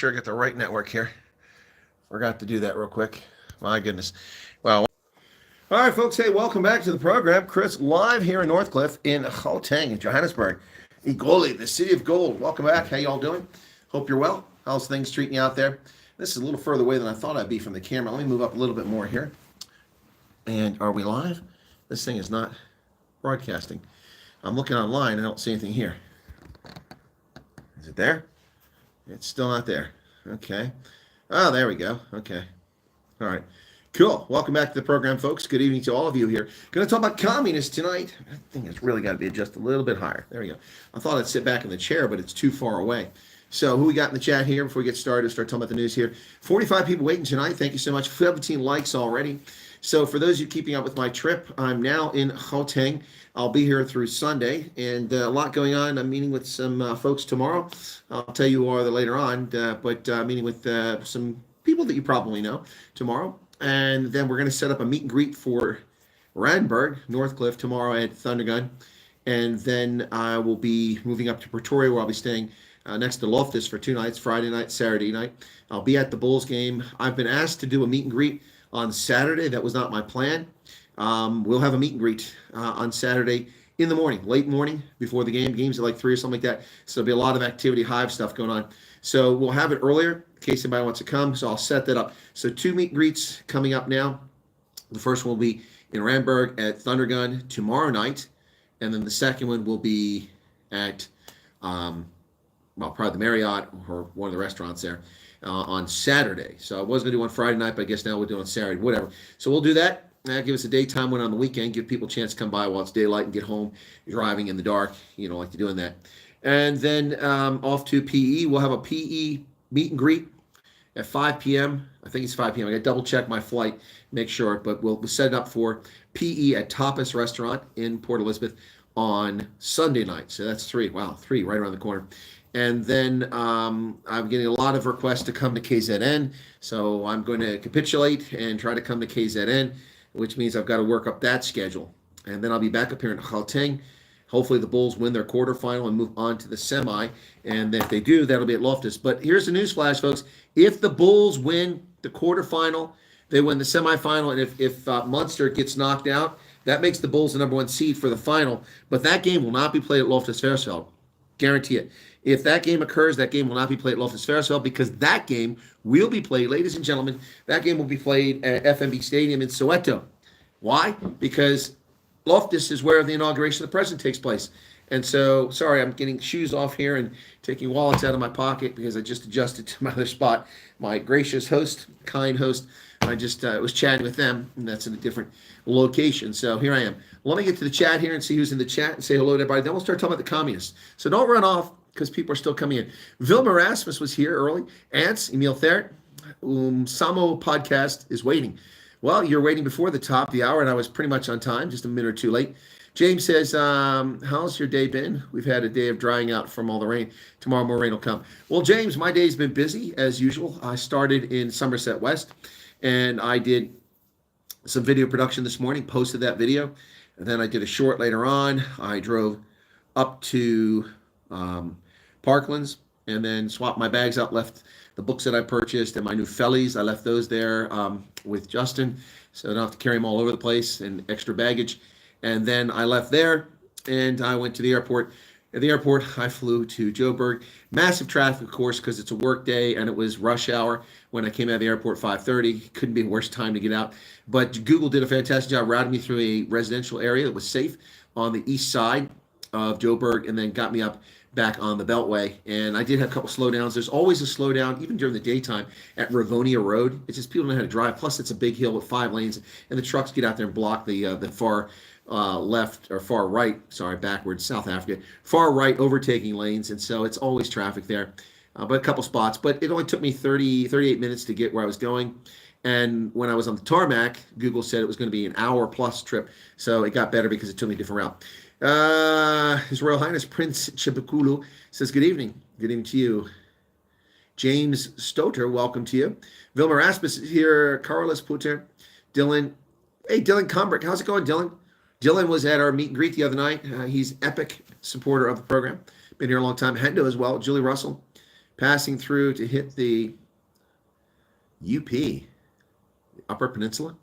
sure I get the right network here. Forgot to do that real quick. My goodness. Well, all right, folks. Hey, welcome back to the program. Chris, live here in Northcliffe in Gauteng, in Johannesburg. Igoli, the city of gold. Welcome back. How y'all doing? Hope you're well. How's things treating you out there? This is a little further away than I thought I'd be from the camera. Let me move up a little bit more here. And are we live? This thing is not broadcasting. I'm looking online. I don't see anything here. Is it there? It's still not there. Okay. Oh, there we go. Okay. All right. Cool. Welcome back to the program, folks. Good evening to all of you here. Going to talk about communists tonight. I think it's really got to be adjusted a little bit higher. There we go. I thought I'd sit back in the chair, but it's too far away. So who we got in the chat here before we get started? Start talking about the news here. 45 people waiting tonight. Thank you so much. 17 likes already. So for those of you keeping up with my trip, I'm now in Gauteng. I'll be here through Sunday, and a lot going on. I'm meeting with some folks tomorrow. I'll tell you who are later on, but meeting with some people that you probably know tomorrow. And then we're going to set up a meet and greet for Randburg, Northcliffe, tomorrow at Thundergun. And then I will be moving up to Pretoria, where I'll be staying next to Loftus for 2 nights, Friday night, Saturday night. I'll be at the Bulls game. I've been asked to do a meet and greet on Saturday. That was not my plan. We'll have a meet and greet on Saturday in the morning, late morning, before the game. Game's at like 3 or something like that. So there'll be a lot of activity, hive stuff going on. So we'll have it earlier in case anybody wants to come. So I'll set that up. So 2 meet and greets coming up now. The first one will be in Randburg at Thundergun tomorrow night. And then the second one will be at, probably the Marriott or one of the restaurants there on Saturday. So I was going to do one Friday night, but I guess now we'll do it on Saturday, whatever. So we'll do that. Give us a daytime one on the weekend, give people a chance to come by while it's daylight and get home driving in the dark, like to doing that. And then off to PE. We'll have a PE meet and greet at 5 p.m. I think it's 5 p.m. I got to double check my flight, make sure, but we'll set it up for PE at Tapas Restaurant in Port Elizabeth on Sunday night. So that's 3. Wow, 3 right around the corner. And then I'm getting a lot of requests to come to KZN. So I'm going to capitulate and try to come to KZN, which means I've got to work up that schedule. And then I'll be back up here in Gauteng. Hopefully the Bulls win their quarterfinal and move on to the semi. And if they do, that'll be at Loftus. But here's the news flash, folks. If the Bulls win the quarterfinal, they win the semifinal, and if Munster gets knocked out, that makes the Bulls the number 1 seed for the final. But that game will not be played at Loftus Versfeld. Guarantee it. If that game occurs, that game will not be played at Loftus Versfeld, because that game will be played, ladies and gentlemen, that game will be played at FNB Stadium in Soweto. Why? Because Loftus is where the inauguration of the president takes place. And so, sorry, I'm getting shoes off here and taking wallets out of my pocket because I just adjusted to my other spot. My gracious host, kind host, I just was chatting with them, and that's in a different location. So here I am. Let me get to the chat here and see who's in the chat and say hello to everybody. Then we'll start talking about the communists. So don't run off, because people are still coming in. Vilma Rasmus was here early. Ants, Emil Thert, Samo podcast is waiting. Well, you're waiting before the top of the hour, and I was pretty much on time, just a minute or 2 late. James says, how's your day been? We've had a day of drying out from all the rain. Tomorrow more rain will come. Well, James, my day's been busy, as usual. I started in Somerset West, and I did some video production this morning, posted that video, and then I did a short later on. I drove up to Parklands, and then swapped my bags out, left the books that I purchased and my new fellies. I left those there with Justin, so I don't have to carry them all over the place and extra baggage. And then I left there, and I went to the airport. At the airport, I flew to Joburg. Massive traffic, of course, because it's a work day, and it was rush hour when I came out of the airport, 5:30. Couldn't be a worse time to get out. But Google did a fantastic job routing me through a residential area that was safe on the east side of Joburg, and then got me up back on the Beltway. And I did have a couple slowdowns. There's always a slowdown, even during the daytime, at Rivonia Road. It's just people don't know how to drive. Plus, it's a big hill with 5 lanes, and the trucks get out there and block the far left or far right, sorry, backwards, South Africa, far right overtaking lanes. And so it's always traffic there, but a couple spots. But it only took me 38 minutes to get where I was going. And when I was on the tarmac, Google said it was going to be an hour plus trip. So it got better because it took me a different route. His Royal Highness Prince Chibukulu says, good evening. Good evening to you. James Stoter, welcome to you. Vilma Rasmus is here. Carlos Puter. Dylan. Hey, Dylan Combrick. How's it going, Dylan? Dylan was at our meet and greet the other night. He's epic supporter of the program. Been here a long time. Hendo as well. Julie Russell. passing through to hit the UP, the Upper Peninsula.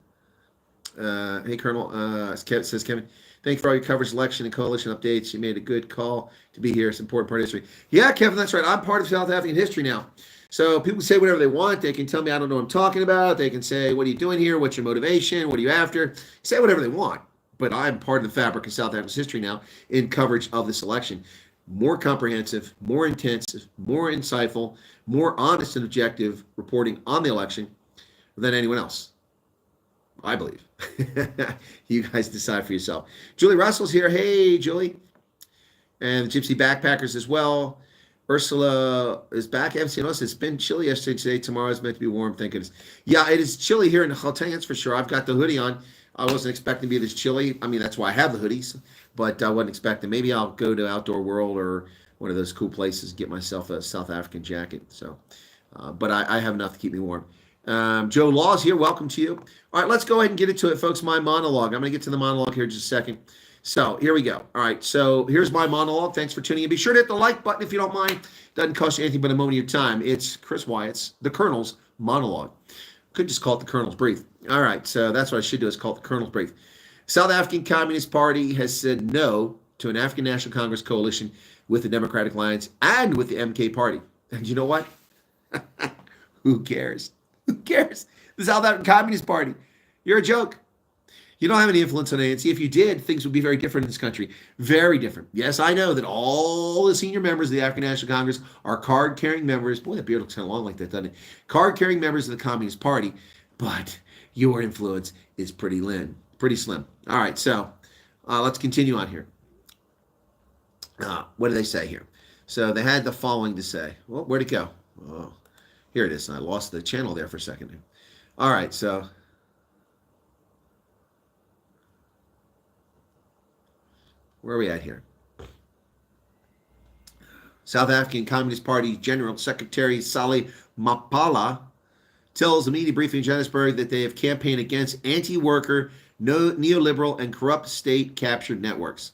Hey, Colonel, says Kevin, thank you for all your coverage, election, and coalition updates. You made a good call to be here. It's an important part of history. Yeah, Kevin, that's right. I'm part of South African history now. So people say whatever they want. They can tell me I don't know what I'm talking about. They can say, what are you doing here? What's your motivation? What are you after? Say whatever they want. But I'm part of the fabric of South Africa's history now in coverage of this election. More comprehensive, more intensive, more insightful, more honest and objective reporting on the election than anyone else, I believe. You guys decide for yourself. Julie Russell's here. Hey, Julie. And the Gypsy Backpackers as well. Ursula is back. I haven't seen us. It's been chilly yesterday. Today, tomorrow is meant to be warm. Thank goodness. Yeah, it is chilly here in Gauteng, that's for sure. I've got the hoodie on. I wasn't expecting to be this chilly. I mean, that's why I have the hoodies, but I wasn't expecting. Maybe I'll go to Outdoor World or one of those cool places and get myself a South African jacket. So, but I have enough to keep me warm. Joe Law's here. Welcome to you. All right, let's go ahead and get into it, folks. My monologue. I'm going to get to the monologue here in just a second. So here we go. All right, so here's my monologue. Thanks for tuning in. Be sure to hit the like button if you don't mind. Doesn't cost you anything but a moment of your time. It's Chris Wyatt's, the Colonel's monologue. Could just call it the Colonel's brief. All right, so that's what I should do is call it the Colonel's brief. South African Communist Party has said no to an African National Congress coalition with the Democratic Alliance and with the MK Party. And you know what? Who cares? Who cares? The South African Communist Party. You're a joke. You don't have any influence on ANC. If you did, things would be very different in this country. Very different. Yes, I know that all the senior members of the African National Congress are card-carrying members. Boy, that beard looks kind of long like that, doesn't it? Card-carrying members of the Communist Party. But your influence is pretty slim. All right, so let's continue on here. What do they say here? So they had the following to say. Well, where'd it go? Oh, here it is. I lost the channel there for a second. All right, so... where are we at here? South African Communist Party General Secretary Sally Mapala tells a media briefing in Johannesburg that they have campaigned against anti-worker, neoliberal, and corrupt state-captured networks.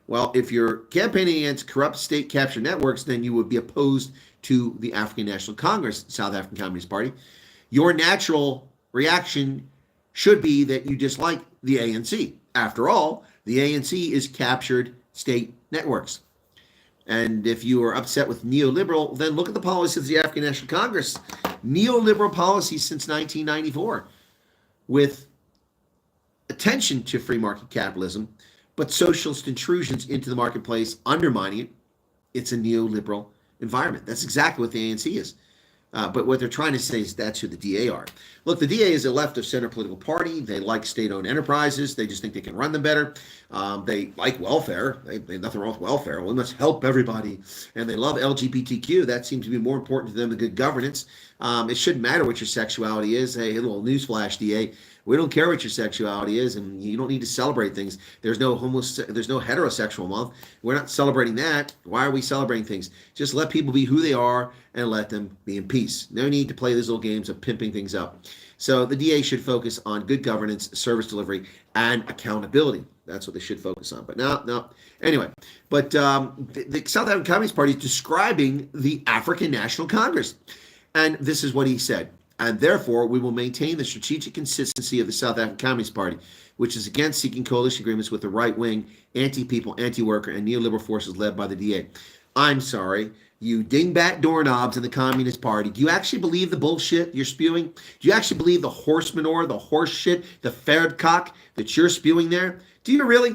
Well, if you're campaigning against corrupt state-captured networks, then you would be opposed to the African National Congress, South African Communist Party. Your natural reaction should be that you dislike the ANC. After all, the ANC is captured state networks. And if you are upset with neoliberal, then look at the policies of the African National Congress. Neoliberal policies since 1994 with attention to free market capitalism, but socialist intrusions into the marketplace, undermining it. It's a neoliberal environment. That's exactly what the ANC is. But what they're trying to say is that's who the DA are. Look, the DA is a left of center political party. They like state-owned enterprises. They just think they can run them better. They like welfare. They nothing wrong with welfare. We must help everybody. And they love LGBTQ. That seems to be more important to them than good governance. It shouldn't matter what your sexuality is. Hey, a little newsflash, DA. We don't care what your sexuality is, and you don't need to celebrate things. There's no heterosexual month. We're not celebrating that. Why are we celebrating things? Just let people be who they are and let them be in peace. No need to play these little games of pimping things up. So the DA should focus on good governance, service delivery, and accountability. That's what they should focus on. But no. Anyway, but the South African Communist Party is describing the African National Congress. And this is what he said. And therefore, we will maintain the strategic consistency of the South African Communist Party, which is against seeking coalition agreements with the right-wing, anti-people, anti-worker, and neoliberal forces led by the DA. I'm sorry, you dingbat doorknobs in the Communist Party. Do you actually believe the bullshit you're spewing? Do you actually believe the horse manure, the horse shit, the Ferdcock that you're spewing there? Do you really?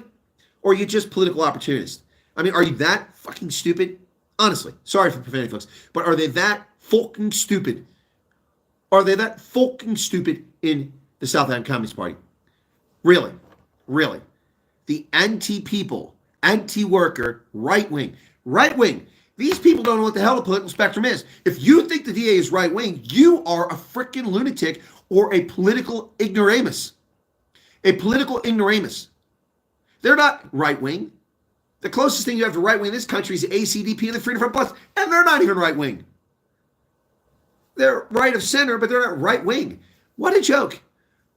Or are you just political opportunists? I mean, are you that fucking stupid? Honestly, sorry for profanity, folks, but are they that fucking stupid? Are they that fucking stupid in the South African Communist Party? Really? Really? The anti-people, anti-worker, right-wing. Right-wing. These people don't know what the hell the political spectrum is. If you think the DA is right-wing, you are a freaking lunatic or a political ignoramus. A political ignoramus. They're not right-wing. The closest thing you have to right-wing in this country is the ACDP and the Freedom Front Plus, and they're not even right-wing. They're right of center, but they're not right wing. What a joke.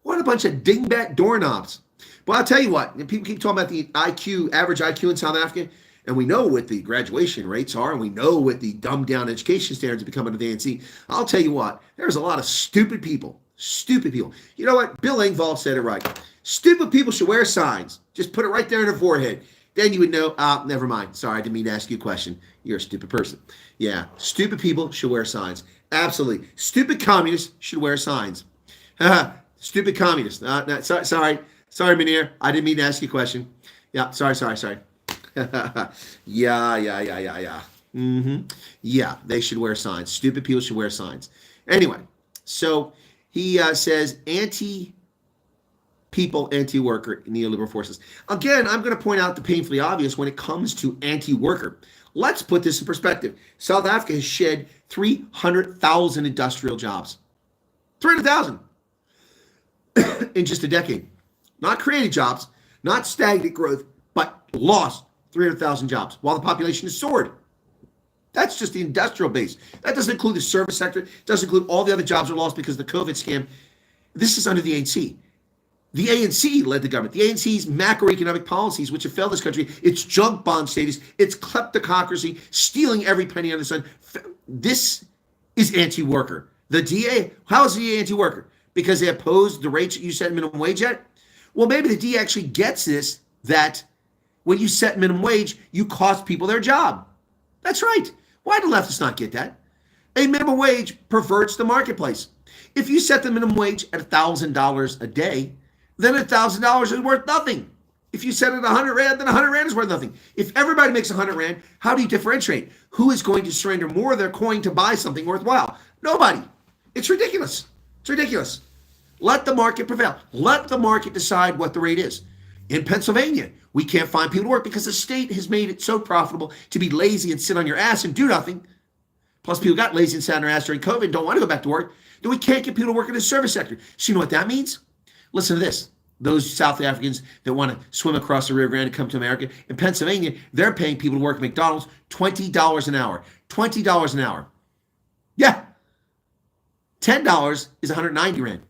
What a bunch of dingbat doorknobs. But I'll tell you what, people keep talking about the IQ, average IQ in South Africa. And we know what the graduation rates are, and we know what the dumbed down education standards have become under the ANC. I'll tell you what, there's a lot of stupid people. Stupid people. You know what? Bill Engvall said it right. Stupid people should wear signs. Just put it right there in their forehead. Then you would know, never mind. Sorry, I didn't mean to ask you a question. You're a stupid person. Yeah, stupid people should wear signs. Absolutely. Stupid communists should wear signs. Stupid communists. Sorry, Meneer. I didn't mean to ask you a question. Yeah, sorry. Yeah. Yeah, they should wear signs. Stupid people should wear signs. Anyway, so he says anti-people, anti-worker, neoliberal forces. Again, I'm going to point out the painfully obvious when it comes to anti-worker. Let's put this in perspective. South Africa has shed 300,000 industrial jobs. 300,000 in just a decade. Not created jobs, not stagnant growth, but lost 300,000 jobs while the population has soared. That's just the industrial base. That doesn't include the service sector. It doesn't include all the other jobs that are lost because of the COVID scam. This is under the ANC. The ANC led the government. The ANC's macroeconomic policies, which have failed this country, its junk bond status, its kleptocracy, stealing every penny under the sun. This is anti-worker. The DA, how is the DA anti-worker? Because they opposed the rates that you set minimum wage at? Well, maybe the DA actually gets this, that when you set minimum wage, you cost people their job. That's right. Why do leftists not get that? A minimum wage perverts the marketplace. If you set the minimum wage at $1,000 a day, then $1,000 is worth nothing. If you set it at 100 Rand, then 100 Rand is worth nothing. If everybody makes 100 Rand, how do you differentiate? Who is going to surrender more of their coin to buy something worthwhile? Nobody. It's ridiculous. It's ridiculous. Let the market prevail. Let the market decide what the rate is. In Pennsylvania, we can't find people to work because the state has made it so profitable to be lazy and sit on your ass and do nothing. Plus, people got lazy and sat on their ass during COVID and don't want to go back to work. Then we can't get people to work in the service sector. So you know what that means? Listen to this. Those South Africans that want to swim across the Rio Grande and come to America, in Pennsylvania, they're paying people to work at McDonald's $20 an hour. $20 an hour. Yeah. $10 is 190 Rand.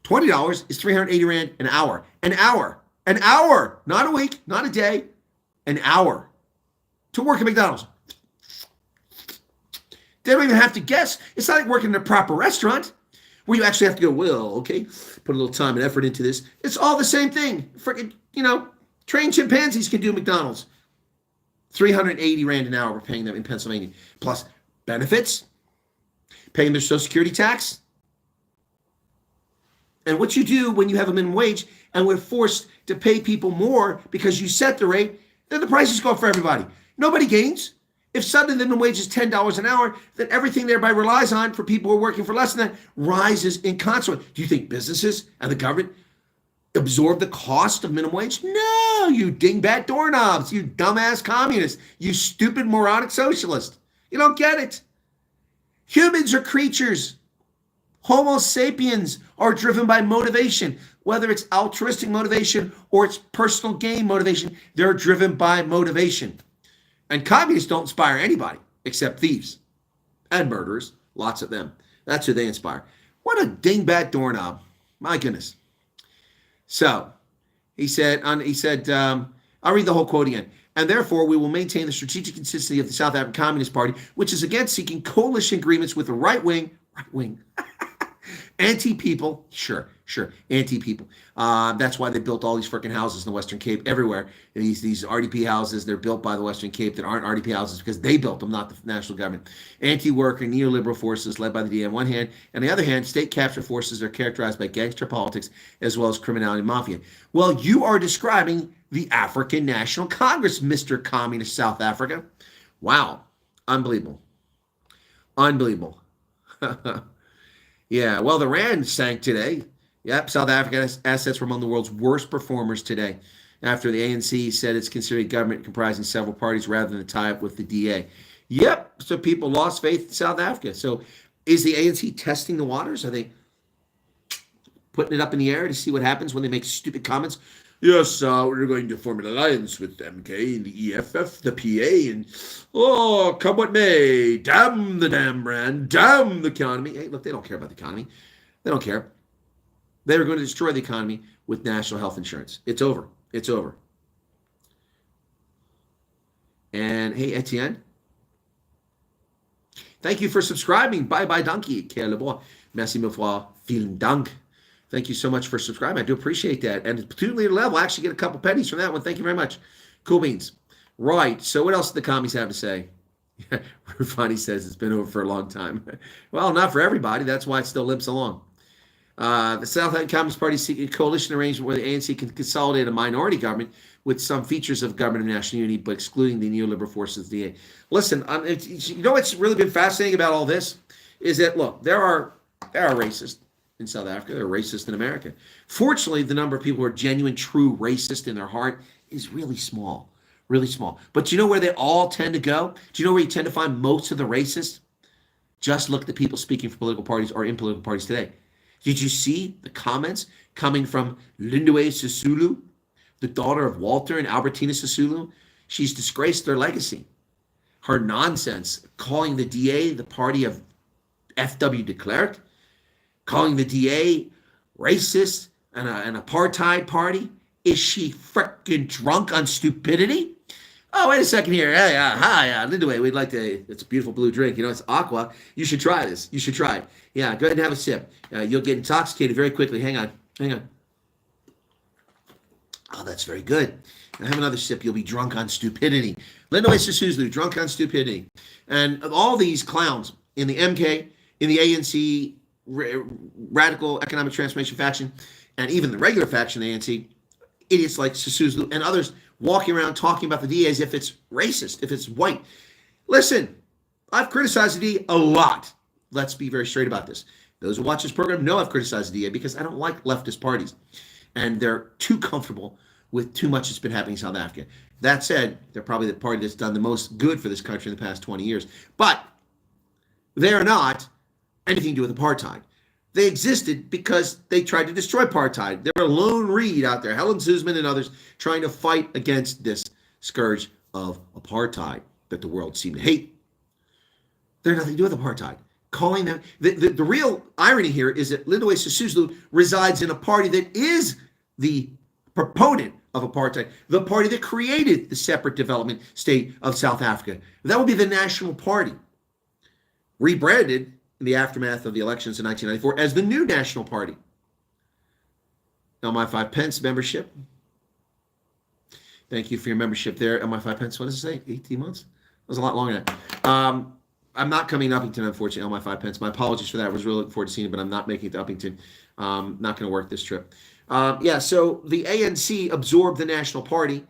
$20 is 380 Rand an hour. An hour. An hour. Not a week, not a day. An hour. To work at McDonald's. They don't even have to guess. It's not like working in a proper restaurant where you actually have to go, well, okay, put a little time and effort into this. It's all the same thing. Freaking, trained chimpanzees can do McDonald's. 380 Rand an hour we're paying them in Pennsylvania. Plus benefits, paying their Social Security tax. And what you do when you have a minimum wage and we're forced to pay people more because you set the rate, then the prices go up for everybody. Nobody gains. If suddenly the minimum wage is $10 an hour, then everything thereby relies on for people who are working for less than that rises in consequence. Do you think businesses and the government absorb the cost of minimum wage? No, you dingbat doorknobs, you dumbass communists, you stupid moronic socialist. You don't get it. Humans are creatures. Homo sapiens are driven by motivation, whether it's altruistic motivation or it's personal gain motivation. They're driven by motivation. And communists don't inspire anybody except thieves and murderers. Lots of them. That's who they inspire. What a dingbat doorknob. My goodness. So he said, I'll read the whole quote again. And therefore, we will maintain the strategic consistency of the South African Communist Party, which is against seeking coalition agreements with the right wing, anti-people, sure, anti-people. That's why they built all these freaking houses in the Western Cape everywhere. These RDP houses, they're built by the Western Cape that aren't RDP houses because they built them, not the national government. Anti-worker, neoliberal forces led by the DA on one hand. On the other hand, state capture forces are characterized by gangster politics as well as criminality and mafia. Well, you are describing the African National Congress, Mr. Communist South Africa. Wow. Unbelievable. Yeah, well, the Rand sank today. Yep, South Africa's assets were among the world's worst performers today after the ANC said it's considered a government comprising several parties rather than a tie-up with the DA. Yep, so people lost faith in South Africa. So is the ANC testing the waters? Are they putting it up in the air to see what happens when they make stupid comments? Yes, we're going to form an alliance with MK and the EFF, the PA, and come what may. Damn the damn Rand, damn the economy. Hey, look, they don't care about the economy. They don't care. They were going to destroy the economy with national health insurance. It's over. It's over. And hey, Etienne, thank you for subscribing. Bye bye, donkey. Quel bon. Merci mille fois. Vielen Dank. Thank you so much for subscribing. I do appreciate that. And platoon leader level, I actually get a couple pennies from that one. Thank you very much. Cool beans. Right. So what else do the commies have to say? Rufani says it's been over for a long time. Well, not for everybody. That's why it still limps along. The South End Communist Party seek a coalition arrangement where the ANC can consolidate a minority government with some features of government of national unity, but excluding the neoliberal forces of the DA. Listen, you know what's really been fascinating about all this is that, look, there are racists in South Africa. There are racists in America. Fortunately, the number of people who are genuine, true racist in their heart is really small, really small. But do you know where they all tend to go? Do you know where you tend to find most of the racists? Just look at the people speaking for political parties or in political parties today. Did you see the comments coming from Lindiwe Sisulu, the daughter of Walter and Albertina Sisulu? She's disgraced their legacy. Her nonsense, calling the DA the party of F.W. de Klerk, calling the DA racist and an apartheid party. Is she freaking drunk on stupidity? Oh, wait a second here. Hey, hi, Lindiwe, we'd like to, it's a beautiful blue drink. You know, it's aqua. You should try this. You should try it. Yeah, go ahead and have a sip. You'll get intoxicated very quickly. Hang on. Oh, that's very good. Now have another sip. You'll be drunk on stupidity. Lindiwe Sisulu, drunk on stupidity. And of all these clowns in the MK, in the ANC, Radical Economic Transformation faction, and even the regular faction, the ANC, idiots like Sisulu and others walking around talking about the DA as if it's racist, if it's white. Listen, I've criticized the DA a lot. Let's be very straight about this. Those who watch this program know I've criticized the DA because I don't like leftist parties. And they're too comfortable with too much that's been happening in South Africa. That said, they're probably the party that's done the most good for this country in the past 20 years. But they are not anything to do with apartheid. They existed because they tried to destroy apartheid. There were Lone Reed out there, Helen Suzman and others, trying to fight against this scourge of apartheid that the world seemed to hate. They're nothing to do with apartheid. Calling them, the real irony here is that Lindiwe Sisulu resides in a party that is the proponent of apartheid, the party that created the separate development state of South Africa. That would be the National Party, rebranded in the aftermath of the elections in 1994 as the New National Party. Now, my 5 pence membership. Thank you for your membership there. My 5 pence, what does it say? 18 months? That was a lot longer than that. I'm not coming to Uppington, unfortunately, on my 5 pence. My apologies for that. I was really looking forward to seeing it, but I'm not making it to Uppington. Not going to work this trip. So the ANC absorbed the National Party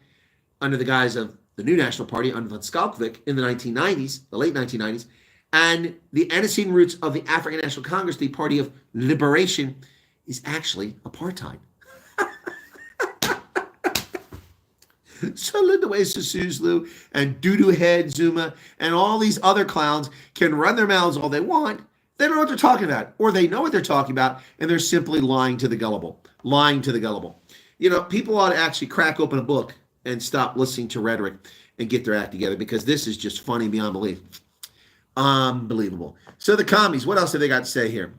under the guise of the New National Party under Van Schalkwyk in the 1990s, the late 1990s. And the antecedent roots of the African National Congress, the Party of Liberation, is actually apartheid. So Lindiwe Sisulu and Dudu Head Zuma and all these other clowns can run their mouths all they want. They don't know what they're talking about, or they know what they're talking about, and they're simply lying to the gullible. Lying to the gullible. You know, people ought to actually crack open a book and stop listening to rhetoric and get their act together, because this is just funny beyond belief. Unbelievable. So the commies, what else have they got to say here?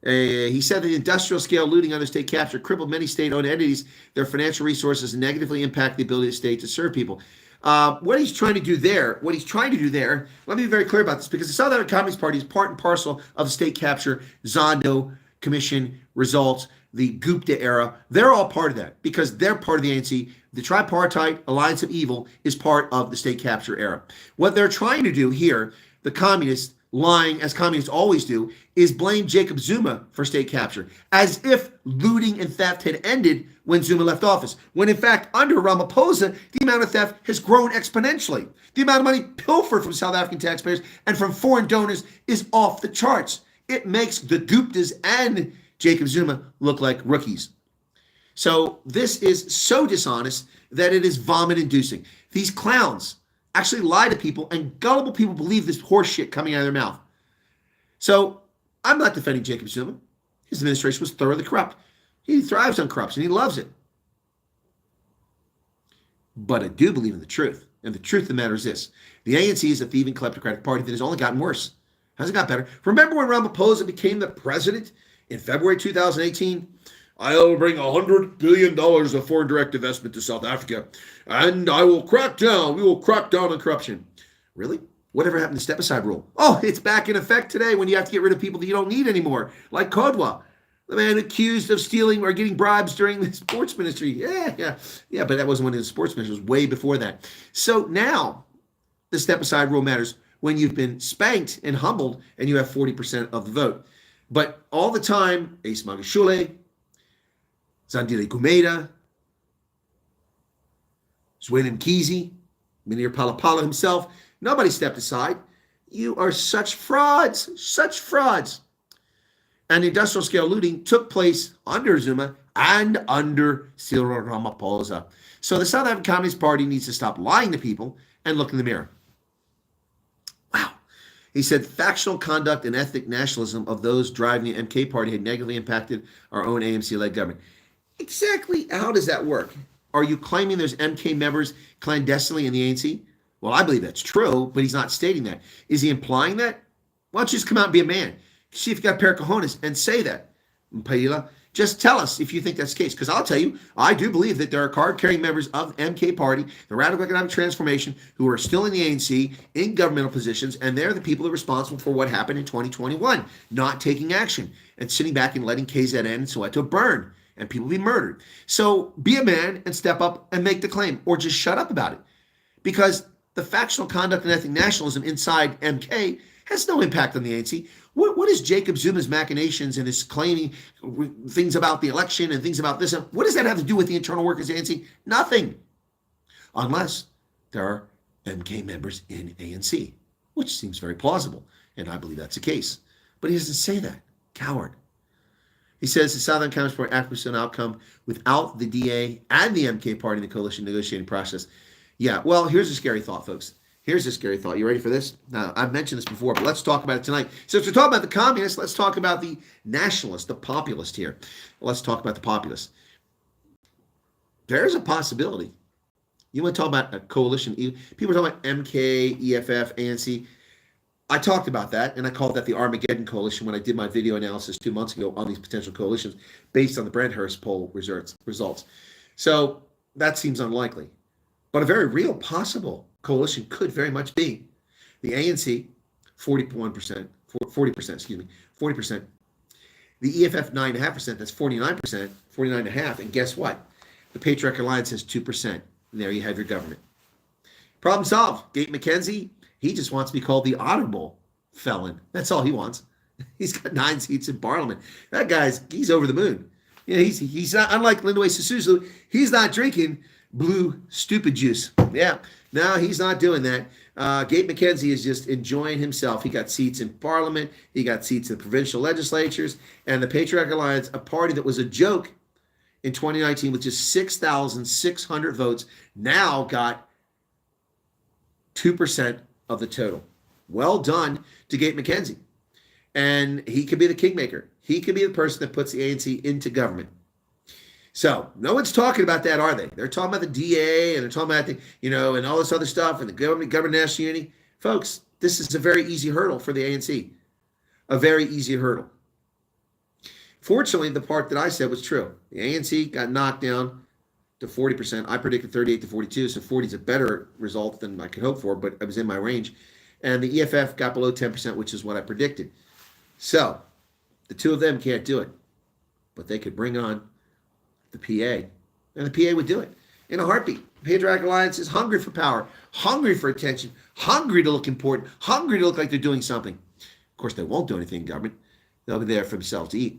He said that the industrial scale looting under state capture crippled many state-owned entities, their financial resources, and negatively impact the ability of the state to serve people. What he's trying to do there, let me be very clear about this, because the South African Communist Party is part and parcel of the state capture, Zondo Commission results, the Gupta era. They're all part of that because they're part of the ANC. The tripartite alliance of evil is part of the state capture era. What they're trying to do here, the communists, lying as communists always do, is blame Jacob Zuma for state capture, as if looting and theft had ended when Zuma left office, when in fact under Ramaphosa the amount of theft has grown exponentially. The amount of money pilfered from South African taxpayers and from foreign donors is off the charts. It makes the Guptas and Jacob Zuma look like rookies. So this is so dishonest that it is vomit-inducing. These clowns actually lie to people, and gullible people believe this horse shit coming out of their mouth. So I'm not defending Jacob Zuma. His administration was thoroughly corrupt. He thrives on corruption. He loves it. But I do believe in the truth. And the truth of the matter is this. The ANC is a thieving kleptocratic party that has only gotten worse. Hasn't got better. Remember when Ramaphosa became the president in February 2018? I'll bring $100 billion of foreign direct investment to South Africa, and I will crack down. We will crack down on corruption. Really? Whatever happened to step-aside rule? Oh, it's back in effect today when you have to get rid of people that you don't need anymore, like Kodwa, the man accused of stealing or getting bribes during the sports ministry. Yeah, but that wasn't when he was sports ministry. It was way before that. So now the step-aside rule matters when you've been spanked and humbled and you have 40% of the vote. But all the time, Ace Magashule, Zandile Gumeda, Zweden Mkhize, Minir Palapala himself, nobody stepped aside. You are such frauds, such frauds. And industrial scale looting took place under Zuma and under Cyril Ramaphosa. So the South African Communist Party needs to stop lying to people and look in the mirror. Wow. He said factional conduct and ethnic nationalism of those driving the MK party had negatively impacted our own ANC-led government. Exactly how does that work? Are you claiming there's MK members clandestinely in the ANC? Well, I believe that's true, but he's not stating that. Is he implying that? Why don't you just come out and be a man? See if you got a pair of cojones and say that. Mpaila, just tell us if you think that's the case. Because I'll tell you, I do believe that there are card-carrying members of MK Party, the Radical Economic Transformation, who are still in the ANC, in governmental positions, and they're the people that are responsible for what happened in 2021, not taking action and sitting back and letting KZN and Soweto burn and people be murdered. So be a man and step up and make the claim, or just shut up about it. Because the factional conduct and ethnic nationalism inside MK has no impact on the ANC. What is Jacob Zuma's machinations and his claiming things about the election and things about this? What does that have to do with the internal workings of the ANC? Nothing. Unless there are MK members in ANC, which seems very plausible. And I believe that's the case. But he doesn't say that. Coward. He says the Southern Communist Party acquisition outcome without the DA and the MK party in the coalition negotiating process. Yeah, well, here's a scary thought, folks. Here's a scary thought. You ready for this? Now, I've mentioned this before, but let's talk about it tonight. Since we're talking about the communists, let's talk about the nationalists, the populist here. Let's talk about the populist. There's a possibility. You want to talk about a coalition? People are talking about MK, EFF, ANC. I talked about that, and I called that the Armageddon Coalition when I did my video analysis 2 months ago on these potential coalitions based on the Brandhurst poll results. So that seems unlikely. But a very real possible coalition could very much be the ANC, 40%, 40%. The EFF, 9.5%, that's 49%, 49.5%. And guess what? The Patriotic Alliance has 2%. And there you have your government. Problem solved. Gate McKenzie, he just wants to be called the honorable felon. That's all he wants. He's got 9 seats in Parliament. That he's over the moon. You know, he's not, unlike Lindiwe Sisulu, he's not drinking blue stupid juice. Yeah, no, he's not doing that. Gate McKenzie is just enjoying himself. He got seats in Parliament. He got seats in provincial legislatures. And the Patriotic Alliance, a party that was a joke in 2019 with just 6,600 votes, now got 2% of the total. Well done to Gate McKenzie. And he could be the kingmaker. He could be the person that puts the ANC into government. So no one's talking about that, are they? They're talking about the DA and they're talking about the, and all this other stuff and the government national unity. Folks, this is a very easy hurdle for the ANC. A very easy hurdle. Fortunately, the part that I said was true. The ANC got knocked down to 40%. I predicted 38 to 42, so 40 is a better result than I could hope for, but it was in my range. And the EFF got below 10%, which is what I predicted. So the two of them can't do it, but they could bring on the PA, and the PA would do it in a heartbeat. The Patriotic Alliance is hungry for power, hungry for attention, hungry to look important, hungry to look like they're doing something. Of course, they won't do anything in government. They'll be there for themselves to eat.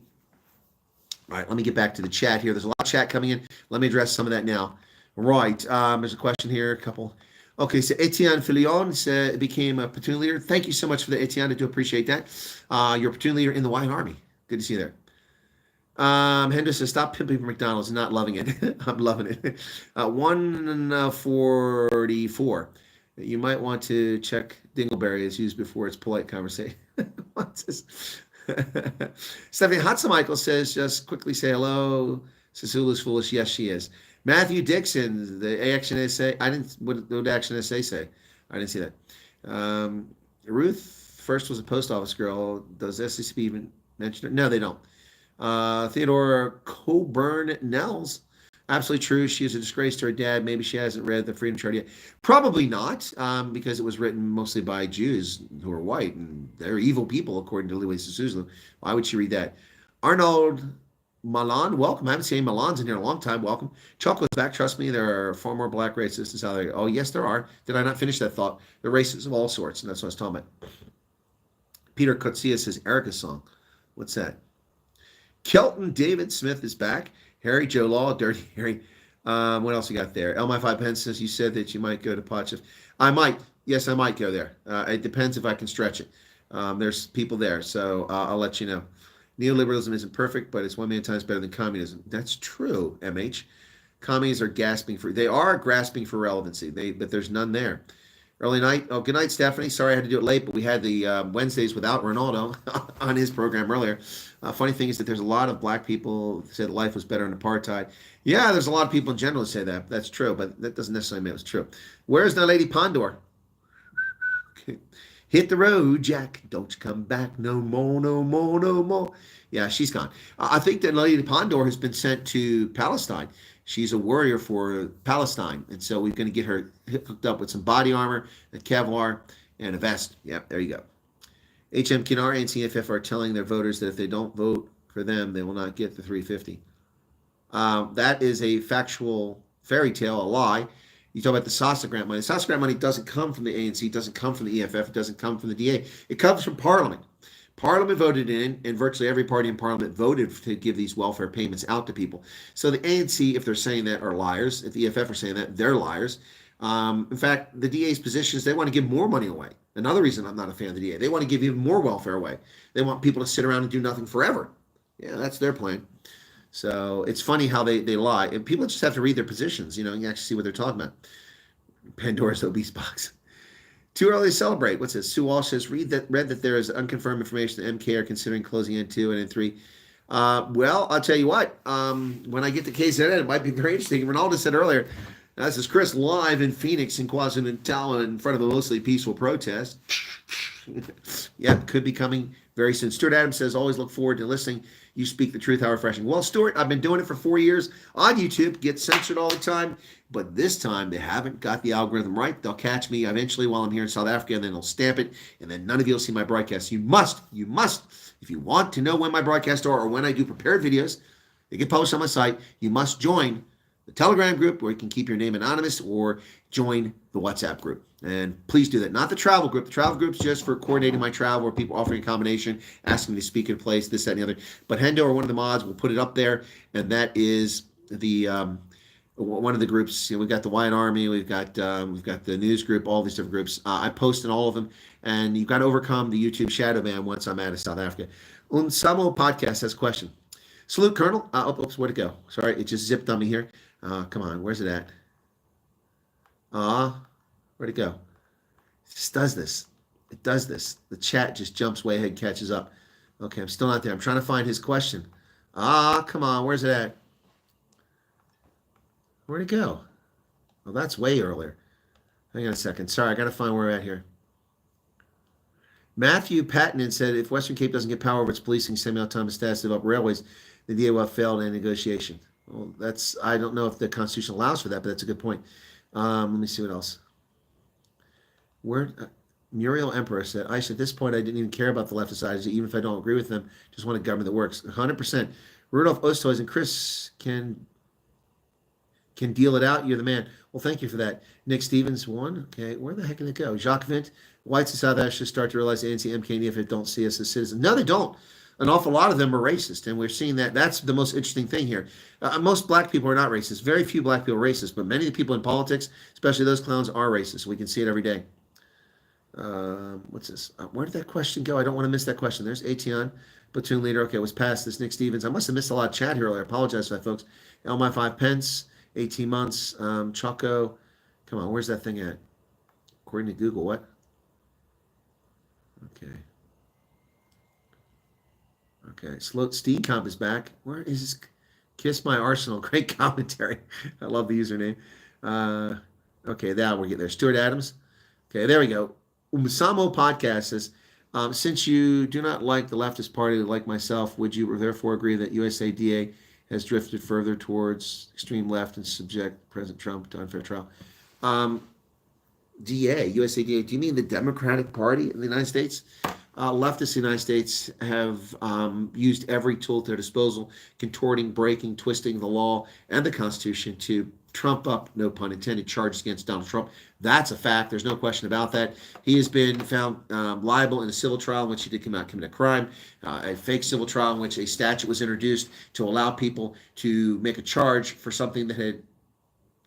All right, let me get back to the chat here. There's a lot of chat coming in. Let me address some of that now. Right, there's a question here, a couple. Okay, so Etienne Filion became a platoon leader. Thank you so much for the Etienne. I do appreciate that. You're a platoon leader in the White Army. Good to see you there. Hendra says, stop pimping for McDonald's. Not loving it. I'm loving it. 144. You might want to check Dingleberry as used before it's polite conversation. What's this? Stephanie Hatzemichael says, just quickly say hello. Sisulu's foolish. Yes, she is. Matthew Dixon, the action essay. What did action essay say? I didn't see that. Ruth first was a post office girl. Does SACP even mention her? No, they don't. Theodore Coburn-Nels. Absolutely true. She is a disgrace to her dad. Maybe she hasn't read the Freedom Charter yet. Probably not, because it was written mostly by Jews who are white, and they're evil people, according to Louis Suzulu. Why would she read that? Arnold Milan, welcome. I haven't seen Milans in here in a long time. Welcome. Chocolate's back. Trust me, there are far more black racists out there. Oh, yes, there are. Did I not finish that thought? They're racists of all sorts, and that's what I was talking about. Peter Kotsia says Erica's song. What's that? Kelton David Smith is back. Harry Joe Law, Dirty Harry. What else you got there? My 5 pence says you said that you might go to Potchefstroom. I might. Yes, I might go there. It depends if I can stretch it. There's people there, so I'll let you know. Neoliberalism isn't perfect, but it's 1 million times better than communism. That's true, MH. Commies are they are grasping for relevancy, but there's none there. Early night. Oh, good night, Stephanie. Sorry I had to do it late, but we had the Wednesdays without Ronaldo on his program earlier. Funny thing is that there's a lot of black people who said life was better in apartheid. Yeah, there's a lot of people in general who say that. That's true, but that doesn't necessarily mean it's true. Where's the Lady Pondor? Hit the road, Jack. Don't come back no more, no more, no more. Yeah, she's gone. I think that Lady Pondor has been sent to Palestine. She's a warrior for Palestine, and so we're going to get her hooked up with some body armor, a Kevlar, and a vest. Yep, there you go. HM Kinar and CFF are telling their voters that if they don't vote for them, they will not get the 350. That is a factual fairy tale, a lie. You talk about the SASA grant money. The SASA grant money doesn't come from the ANC, it doesn't come from the EFF, it doesn't come from the DA. It comes from Parliament. Parliament voted in, and virtually every party in Parliament voted to give these welfare payments out to people. So the ANC, if they're saying that, are liars. If the EFF are saying that, they're liars. In fact, the DA's position is they want to give more money away. Another reason I'm not a fan of the DA. They want to give even more welfare away. They want people to sit around and do nothing forever. Yeah, that's their plan. So it's funny how they lie. And people just have to read their positions. You know, you can actually see what they're talking about. Pandora's obese box. Too early to celebrate. What's this? Sue Walsh says, read that there is unconfirmed information that MK are considering closing N2 and N3. Well, I'll tell you what. When I get to KZN, it might be very interesting. Ronaldo said earlier, this is Chris live in Phoenix in KwaZulu-Natal in front of a mostly peaceful protest. Yep, could be coming very soon. Stuart Adams says, always look forward to listening. You speak the truth, how refreshing. Well, Stuart, I've been doing it for 4 years on YouTube. Get censored all the time. But this time, they haven't got the algorithm right. They'll catch me eventually while I'm here in South Africa, and then they'll stamp it, and then none of you will see my broadcasts. You must, if you want to know when my broadcasts are or when I do prepared videos, they get published on my site, you must join the Telegram group where you can keep your name anonymous or join the WhatsApp group. And please do that. Not the travel group. The travel group's just for coordinating my travel where people offering a combination, asking me to speak in a place, this, that, and the other. But Hendo or one of the mods will put it up there, and that is the one of the groups. You know, we've got the Wyatt Army, we've got the news group, all these different groups. I post in all of them, and you've got to overcome the YouTube shadow ban once I'm out of South Africa. Unsamo Podcast has a question. Salute, Colonel. Oops, where'd it go? Sorry, it just zipped on me here. Come on, where's it at? Where'd it go? It just does this. It does this. The chat just jumps way ahead and catches up. Okay, I'm still not there. I'm trying to find his question. Come on, where's it at? Where'd it go? Well, that's way earlier. Hang on a second. Sorry, I got to find where we're at here. Matthew Patton said, if Western Cape doesn't get power over its policing, semi-autonomous status of up railways, the DA will have failed in negotiation. Well, I don't know if the Constitution allows for that, but that's a good point. Let me see what else. Muriel Emperor said, Aisha, at this point, I didn't even care about the leftist ideas, even if I don't agree with them. Just want a government that works. 100%. Rudolph Ostoys and Chris can deal it out. You're the man. Well, thank you for that. Nick Stevens, one. Okay, where the heck did it go? Jacques Vint, whites in South Africa should start to realize the ANC, MK, and EFF don't see us as citizens. No, they don't. An awful lot of them are racist, and we're seeing that. That's the most interesting thing here. Most black people are not racist. Very few black people are racist, but many of the people in politics, especially those clowns, are racist. We can see it every day. What's this? Where did that question go? I don't want to miss that question. There's Ation, platoon leader. Okay, it was past this. Nick Stevens. I must have missed a lot of chat here earlier. I apologize for that, folks. My 5 pence, 18 months. Choco. Come on, where's that thing at? According to Google, what? Okay. Okay, Sloat Steed Comp is back. Where is this? Kiss My Arsenal. Great commentary. I love the username. Okay, now we're getting there. Stuart Adams. Okay, there we go. Umusamo Podcast says, Since you do not like the leftist party like myself, would you therefore agree that USADA has drifted further towards extreme left and subject President Trump to unfair trial? USADA, do you mean the Democratic Party in the United States? Leftists in the United States have used every tool at their disposal, contorting, breaking, twisting the law and the Constitution to trump up, no pun intended, charges against Donald Trump. That's a fact. There's no question about that. He has been found liable in a civil trial in which he did commit a crime, a fake civil trial in which a statute was introduced to allow people to make a charge for something that had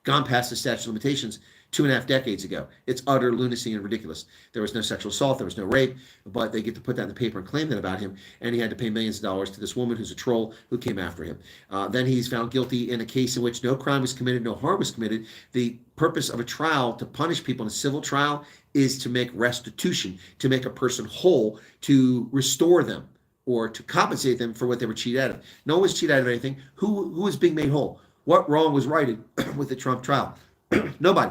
gone past the statute of limitations 2.5 decades ago. It's utter lunacy and ridiculous. There was no sexual assault, there was no rape, but they get to put that in the paper and claim that about him, and he had to pay millions of dollars to this woman who's a troll who came after him. Then he's found guilty in a case in which no crime was committed, no harm was committed. The purpose of a trial, to punish people in a civil trial, is to make restitution, to make a person whole, to restore them, or to compensate them for what they were cheated out of. No one was cheated out of anything. Who was being made whole? What wrong was righted with the Trump trial? Nobody.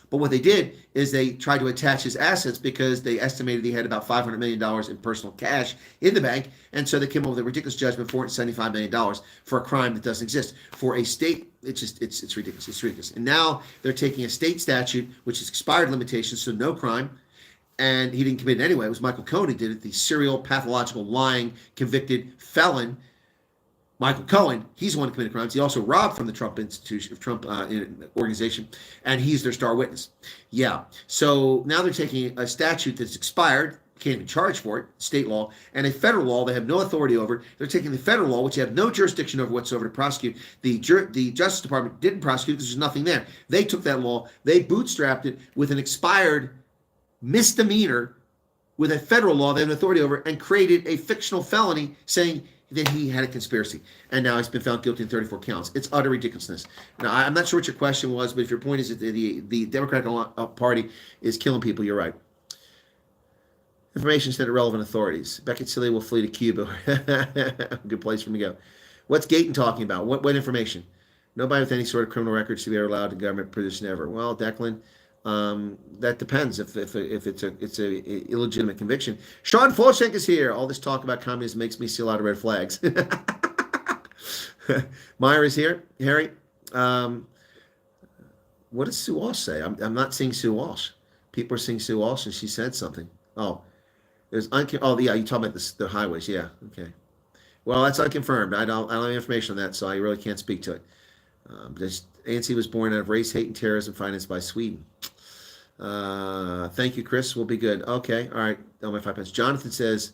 But what they did is they tried to attach his assets because they estimated he had about $500 million in personal cash in the bank. And so they came up with a ridiculous judgment, $475 million for a crime that doesn't exist. For a state, it's ridiculous. It's ridiculous. And now they're taking a state statute, which is expired limitations, so no crime. And he didn't commit it anyway. It was Michael Cohen who did it, the serial, pathological, lying, convicted felon. Michael Cohen, he's the one who committed crimes. He also robbed from the Trump institution, Trump organization, and he's their star witness. Yeah. So now they're taking a statute that's expired, can't even charge for it, state law, and a federal law they have no authority over. They're taking the federal law, which they have no jurisdiction over whatsoever to prosecute. The Justice Department didn't prosecute because there's nothing there. They took that law, they bootstrapped it with an expired misdemeanor with a federal law they have an authority over, and created a fictional felony saying that he had a conspiracy, and now he's been found guilty in 34 counts. It's utter ridiculousness. Now, I'm not sure what your question was, but if your point is that the Democratic Party is killing people, you're right. Information sent to relevant authorities. Beckett Silly will flee to Cuba. Good place for me to go. What's Gayton talking about? What information? Nobody with any sort of criminal record should be allowed in government position ever. Well, Declan, that depends if it's a illegitimate conviction. Sean Folshank is here. All this talk about communism makes me see a lot of red flags. Myra's here. Harry, what does Sue Walsh say? I'm not seeing Sue Walsh. People are seeing Sue Walsh, and she said something. Oh, yeah, you talking about the highways? Yeah, okay. Well, that's unconfirmed. I don't have information on that, so I really can't speak to it. ANC was born out of race, hate, and terrorism financed by Sweden. Thank you, Chris. We'll be good. Okay. All right. Oh, my 5 pence. Jonathan says,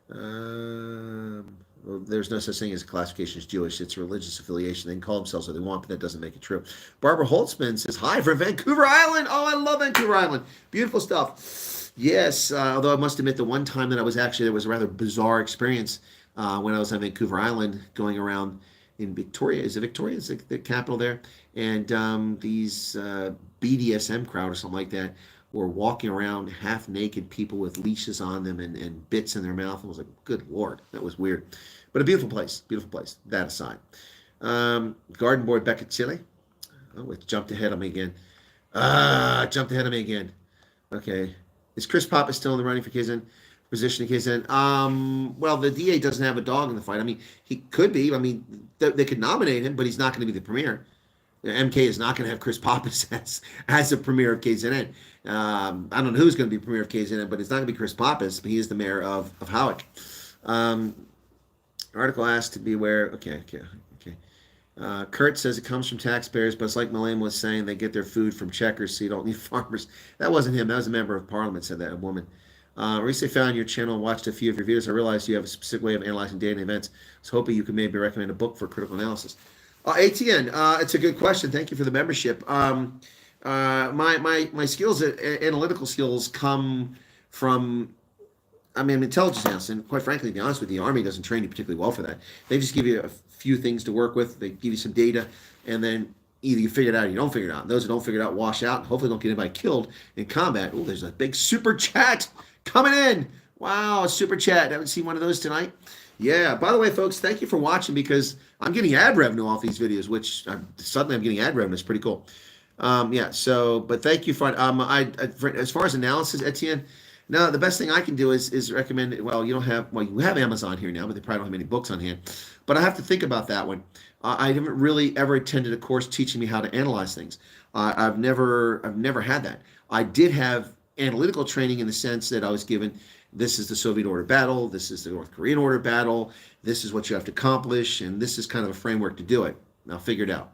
well, there's no such thing as a classification as Jewish. It's a religious affiliation. They can call themselves what they want, but that doesn't make it true. Barbara Holtzman says, hi from Vancouver Island. Oh, I love Vancouver Island. Beautiful stuff. Yes. Although I must admit the one time that there was a rather bizarre experience when I was on Vancouver Island going around in Victoria. Is it Victoria? Is it the capital there? And these BDSM crowd or something like that were walking around half naked people with leashes on them and bits in their mouth. I was like, good Lord, that was weird. But a beautiful place, that aside. Garden Boy Beckett Chile. Oh, it jumped ahead of me again. Okay. Is Chris Papa still in the running for KZN? Position in KZN? Well, the DA doesn't have a dog in the fight. I mean, he could be. I mean, they could nominate him, but he's not going to be the premier. MK is not going to have Chris Pappas as a premier of KZN. I don't know who's going to be premier of KZN, but it's not going to be Chris Pappas. But he is the mayor of Howick. Article asked to be aware. Okay. Kurt says it comes from taxpayers, but it's like Malame was saying, they get their food from checkers, so you don't need farmers. That wasn't him. That was a member of parliament said that, a woman. Recently found your channel and watched a few of your videos. I realized you have a specific way of analyzing data and events. I was hoping you could maybe recommend a book for critical analysis. ATN, it's a good question. Thank you for the membership. My skills, analytical skills, come from, I'm intelligence analyst, and quite frankly, to be honest with you, the Army doesn't train you particularly well for that. They just give you a few things to work with. They give you some data, and then either you figure it out or you don't figure it out. Those who don't figure it out wash out, and hopefully don't get anybody killed in combat. Oh, there's a big super chat coming in. Wow, super chat. Haven't seen one of those tonight. Yeah, by the way, folks, thank you for watching, because I'm getting ad revenue off these videos, which suddenly I'm getting ad revenue. It's pretty cool. But thank you for, as far as analysis, Etienne, No, the best thing I can do is recommend. Well, you don't have. Well, you have Amazon here now, but they probably don't have any books on hand. But I have to think about that one. I haven't really ever attended a course teaching me how to analyze things. I've never had that. I did have analytical training in the sense that I was given. This is the Soviet order battle. This is the North Korean order battle. This is what you have to accomplish, and this is kind of a framework to do it. Now figure it out.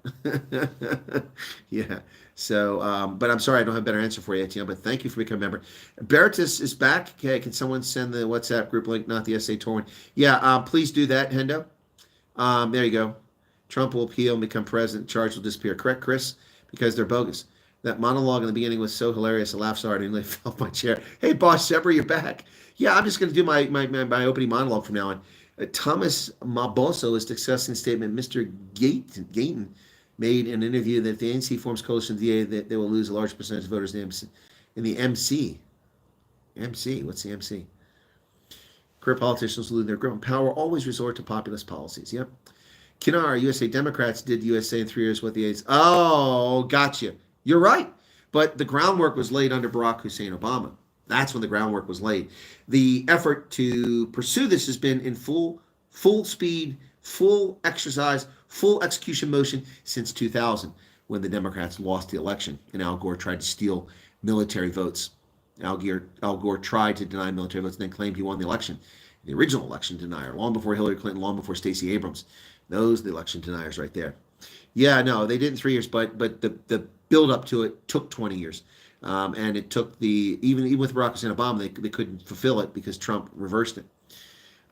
Yeah. So, but I'm sorry I don't have a better answer for you, Etienne, but thank you for becoming a member. Beritus is back. Okay, can someone send the WhatsApp group link, not the SA tour one? Yeah, please do that, Hendo. There you go. Trump will appeal and become president. Charge will disappear. Correct, Chris? Because they're bogus. That monologue in the beginning was so hilarious. I laughed so hard I nearly fell off my chair. Hey, boss Shepard, you're back. Yeah, I'm just going to do my opening monologue from now on. Thomas Maboso is discussing a statement Mr. Gayton made in an interview that if the ANC forms coalition with the DA, that they will lose a large percentage of voters in the MC. MC, what's the MC? Career politicians lose their grip on power, always resort to populist policies. Yep. Kinar, USA Democrats did USA in 3 years what the AIDS. Oh, gotcha. You're right. But the groundwork was laid under Barack Hussein Obama. That's when the groundwork was laid. The effort to pursue this has been in full speed, full exercise, full execution motion since 2000, when the Democrats lost the election and Al Gore tried to steal military votes. Al Gore tried to deny military votes and then claimed he won the election. The original election denier, long before Hillary Clinton, long before Stacey Abrams. Those are the election deniers right there. Yeah, no, they did in 3 years, but the build up to it took 20 years. And it took even with Barack Hussein Obama, they couldn't fulfill it because Trump reversed it.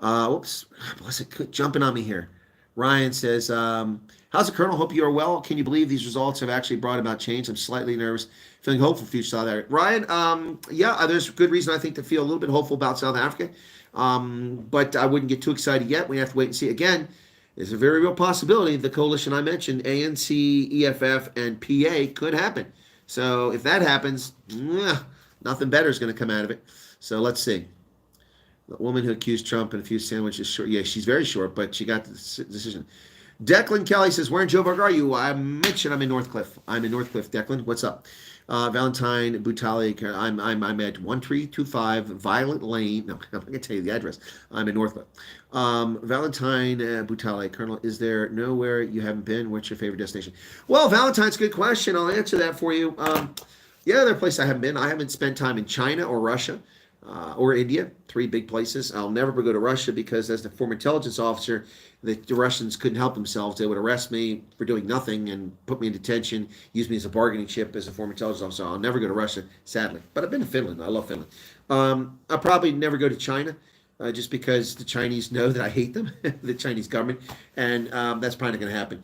Whoops, bless it, jumping on me here. Ryan says, how's the Colonel? Hope you are well. Can you believe these results have actually brought about change? I'm slightly nervous, feeling hopeful for future South Africa. Ryan, yeah, there's good reason I think to feel a little bit hopeful about South Africa. But I wouldn't get too excited yet. We have to wait and see. Again, there's a very real possibility the coalition I mentioned, ANC, EFF, and PA, could happen. So if that happens, nothing better is going to come out of it. So let's see. The woman who accused Trump and a few sandwiches short. Yeah, she's very short, but she got the decision. Declan Kelly says, where in Joburg are you? I mentioned I'm in Northcliffe. I'm in Northcliffe, Declan. What's up? Valentine Butali. I'm at 1325 Violet Lane. No, I'm going to tell you the address. I'm in Northcliffe. Valentine Butali. Colonel, is there nowhere you haven't been? What's your favorite destination? Well, Valentine's a good question. I'll answer that for you. Yeah, there are places I haven't been. I haven't spent time in China or Russia. Or India, 3 big places. I'll never go to Russia because as the former intelligence officer, the Russians couldn't help themselves. They would arrest me for doing nothing and put me in detention, use me as a bargaining chip as a former intelligence officer. I'll never go to Russia, sadly. But I've been to Finland. I love Finland. I'll probably never go to China just because the Chinese know that I hate them, the Chinese government, and that's probably not going to happen.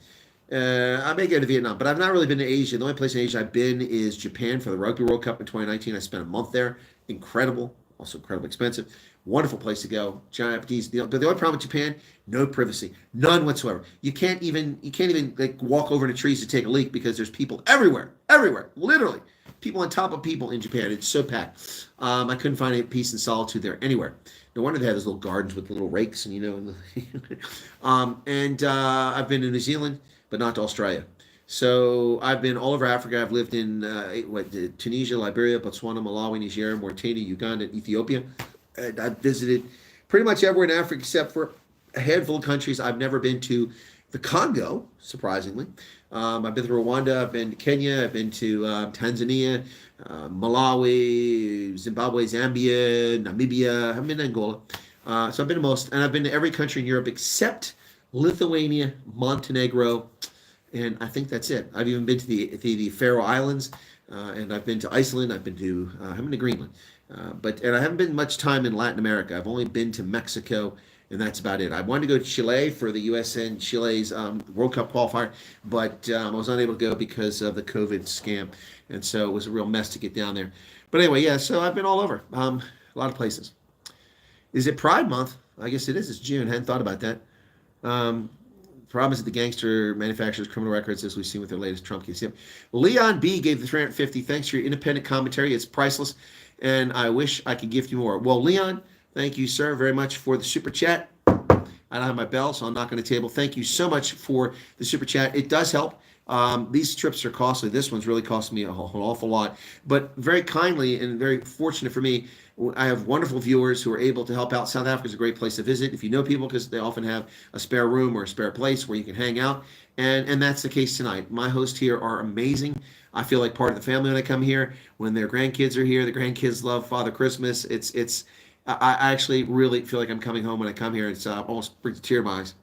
I may go to Vietnam, but I've not really been to Asia. The only place in Asia I've been is Japan for the Rugby World Cup in 2019. I spent a month there. Incredible. Also incredibly expensive. Wonderful place to go. Japanese, but the only problem with Japan, no privacy, none whatsoever. You can't even like walk over to trees to take a leak because there's people everywhere, literally, people on top of people in Japan. It's so packed. I couldn't find any peace and solitude there anywhere. No wonder they have those little gardens with little rakes and and I've been to New Zealand, but not to Australia. So I've been all over Africa. I've lived in Tunisia, Liberia, Botswana, Malawi, Nigeria, Mauritania, Uganda, and Ethiopia. And I've visited pretty much everywhere in Africa except for a handful of countries. I've never been to the Congo, surprisingly. I've been to Rwanda. I've been to Kenya. I've been to Tanzania, Malawi, Zimbabwe, Zambia, Namibia. I've been to Angola. So I've been to most. And I've been to every country in Europe except Lithuania, Montenegro, and I think that's it. I've even been to the Faroe Islands, and I've been to Iceland. I've been to Greenland, and I haven't been much time in Latin America. I've only been to Mexico, and that's about it. I wanted to go to Chile for the USN Chile's World Cup qualifier, but I was unable to go because of the COVID scam, and so it was a real mess to get down there. But anyway, yeah. So I've been all over, a lot of places. Is it Pride Month? I guess it is. It's June. I hadn't thought about that. Problem is that the gangster manufactures criminal records, as we've seen with their latest Trump case. Yep. Leon B gave the 350. Thanks for your independent commentary. It's priceless, and I wish I could gift you more. Well, Leon, thank you, sir, very much for the super chat. I don't have my bell, so I'll knock on the table. Thank you so much for the super chat. It does help. These trips are costly. This one's really cost me an awful lot, but very kindly and very fortunate for me, I have wonderful viewers who are able to help out. South Africa is a great place to visit if you know people, because they often have a spare room or a spare place where you can hang out. And that's the case tonight. My hosts here are amazing. I feel like part of the family when I come here. When their grandkids are here, the grandkids love Father Christmas. I actually really feel like I'm coming home when I come here. It's almost brings a tear to my eyes.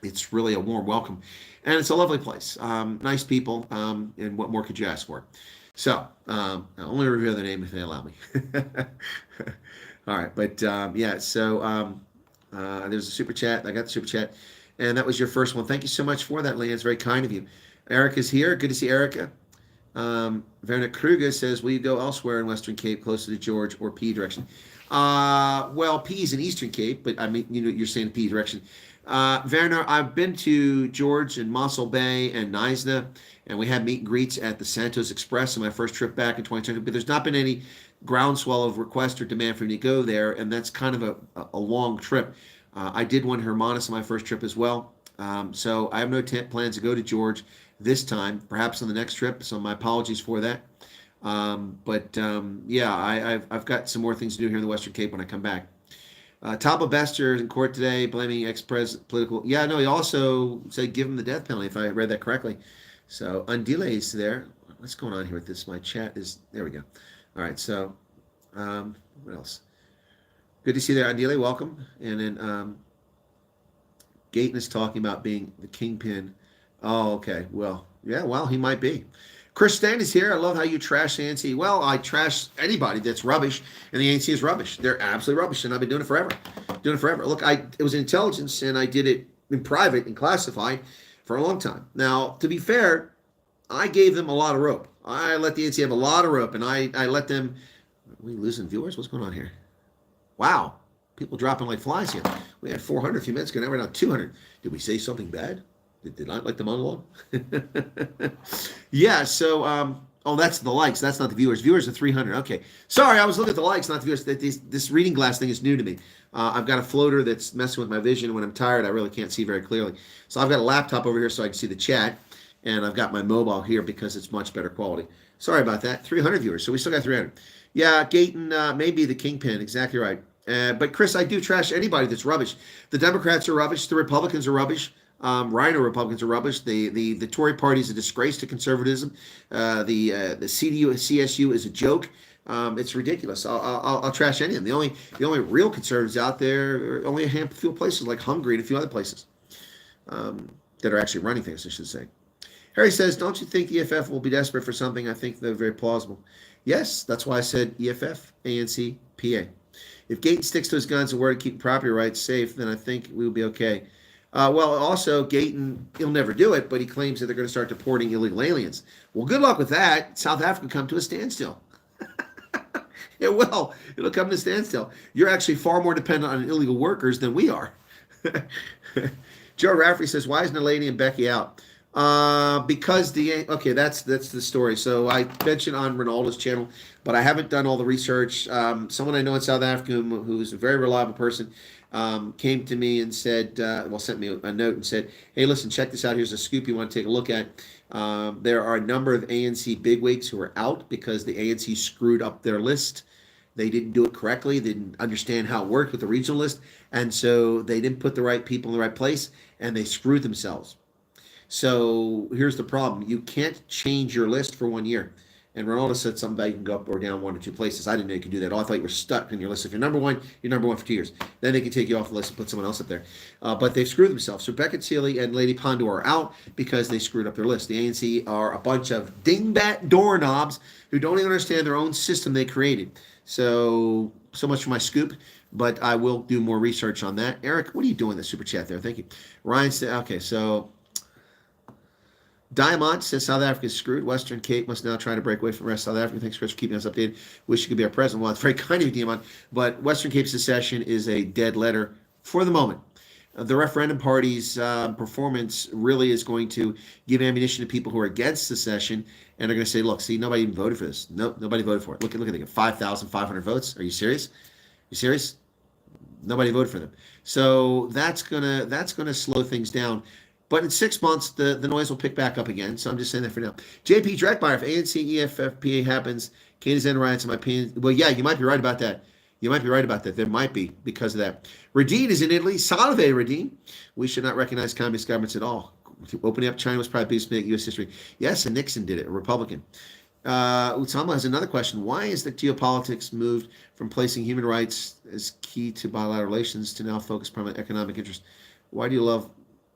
It's really a warm welcome, and it's a lovely place. Nice people, and what more could you ask for? So, I'll only reveal the name if they allow me. All right, but yeah. So there's a super chat. I got the super chat, and that was your first one. Thank you so much for that, Leanne. It's very kind of you. Erica's here. Good to see Erica. Werner Kruger says, will you go elsewhere in Western Cape, closer to George or P direction? Well, P is in Eastern Cape, but I mean, you're saying P direction. Werner, I've been to George and Mossel Bay and Knysna, and we had meet and greets at the Santos Express on my first trip back in 2020, but there's not been any groundswell of request or demand for me to go there, and that's kind of a long trip. I did one Hermanus on my first trip as well, so I have no plans to go to George this time, perhaps on the next trip, so my apologies for that. Yeah, I've got some more things to do here in the Western Cape when I come back. Talbot Bester in court today blaming ex-president political. Yeah, no, he also said give him the death penalty, if I read that correctly. So Undile is there. What's going on here with this? My chat is there. We go. All right. So what else? Good to see you there, Undile. Welcome. And then Gayton is talking about being the kingpin. Oh, okay. Well, yeah. Well, he might be. Chris Stan is here. I love how you trash the ANC. Well, I trash anybody that's rubbish, and the ANC is rubbish. They're absolutely rubbish, and I've been doing it forever. Look, it was intelligence, and I did it in private and classified for a long time. Now, to be fair, I gave them a lot of rope. I let the ANC have a lot of rope, and I let them. Are we losing viewers? What's going on here? Wow, people dropping like flies here. We had 400 a few minutes ago. Now we're down 200. Did we say something bad? Did I like the monologue? Yeah, so, oh, that's the likes. That's not the viewers. Viewers are 300. Okay. Sorry, I was looking at the likes, not the viewers. This reading glass thing is new to me. I've got a floater that's messing with my vision. When I'm tired, I really can't see very clearly. So I've got a laptop over here so I can see the chat, and I've got my mobile here because it's much better quality. Sorry about that. 300 viewers, so we still got 300. Yeah, Gayton may be the kingpin. Exactly right. But, Chris, I do trash anybody that's rubbish. The Democrats are rubbish. The Republicans are rubbish. Rhino Republicans are rubbish. The Tory party is a disgrace to conservatism. The CDU and CSU is a joke. It's ridiculous. I'll trash any of them. The only real conservatives out there are only a handful of places like Hungary and a few other places that are actually running things, I should say. Harry says, don't you think the EFF will be desperate for something? I think they're very plausible. Yes, that's why I said EFF, ANC, PA. If Gayton sticks to his guns and word to keep property rights safe, then I think we'll be okay. Well, also, Gayton, he'll never do it, but he claims that they're going to start deporting illegal aliens. Well, good luck with that. South Africa come to a standstill. Yeah, well, it'll come to a standstill. You're actually far more dependent on illegal workers than we are. Joe Rafferty says, why isn't Elaine and Becky out? Because okay, that's the story. So I mentioned on Ronaldo's channel, but I haven't done all the research. Someone I know in South Africa who's a very reliable person came to me and said, sent me a note and said, hey, listen, check this out. Here's a scoop you want to take a look at. There are a number of ANC bigwigs who are out because the ANC screwed up their list. They didn't do it correctly. They didn't understand how it worked with the regional list. And so they didn't put the right people in the right place, and they screwed themselves. So here's the problem. You can't change your list for 1 year. And Ronaldo said something about you can go up or down 1 or 2 places. I didn't know you could do that. Oh, I thought you were stuck in your list. If you're number one, you're number one for 2 years. Then they can take you off the list and put someone else up there. But they've screwed themselves. So Beckett Seeley and Lady Pondo are out because they screwed up their list. The ANC are a bunch of dingbat doorknobs who don't even understand their own system they created. So much for my scoop, but I will do more research on that. Eric, what are you doing in the super chat there? Thank you. Ryan said, okay, so Diamond says South Africa is screwed. Western Cape must now try to break away from the rest of South Africa. Thanks, Chris, for keeping us updated. Wish you could be our president. Well, it's very kind of you, Diamond. But Western Cape secession is a dead letter for the moment. The referendum party's performance really is going to give ammunition to people who are against secession, and they're going to say, look, see, nobody even voted for this. Nope, nobody voted for it. Look at they got 5,500 votes. Are you serious? You serious? Nobody voted for them. So that's gonna slow things down. But in 6 months, the noise will pick back up again. So I'm just saying that for now. JP Dreckmeyer, if ANC EFFPA happens, KZN riots, in my opinion. Well, yeah, you might be right about that. You might be right about that. There might be because of that. Radine is in Italy. Salve, Radine. We should not recognize communist governments at all. Opening up China was probably biggest mistake in U.S. history. Yes, and Nixon did it, a Republican. Utama has another question. Why is the geopolitics moved from placing human rights as key to bilateral relations to now focus primarily on economic interest? What do you love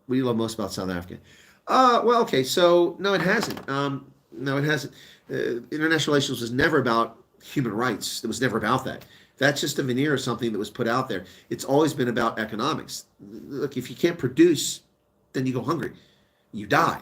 most about South Africa? Well, okay, so no, it hasn't. No, it hasn't. International relations was never about human rights. It was never about that. That's just a veneer or something that was put out there. It's always been about economics. Look, if you can't produce, then you go hungry. You die.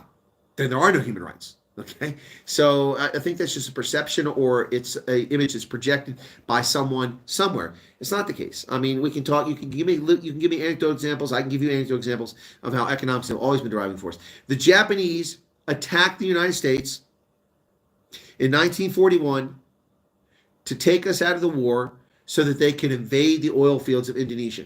Then there are no human rights. Okay, so I think that's just a perception, or it's an image that's projected by someone somewhere. It's not the case. I mean, we can talk. You can give me anecdote examples. I can give you anecdote examples of how economics have always been driving force. The Japanese attacked the United States in 1941 to take us out of the war so that they could invade the oil fields of Indonesia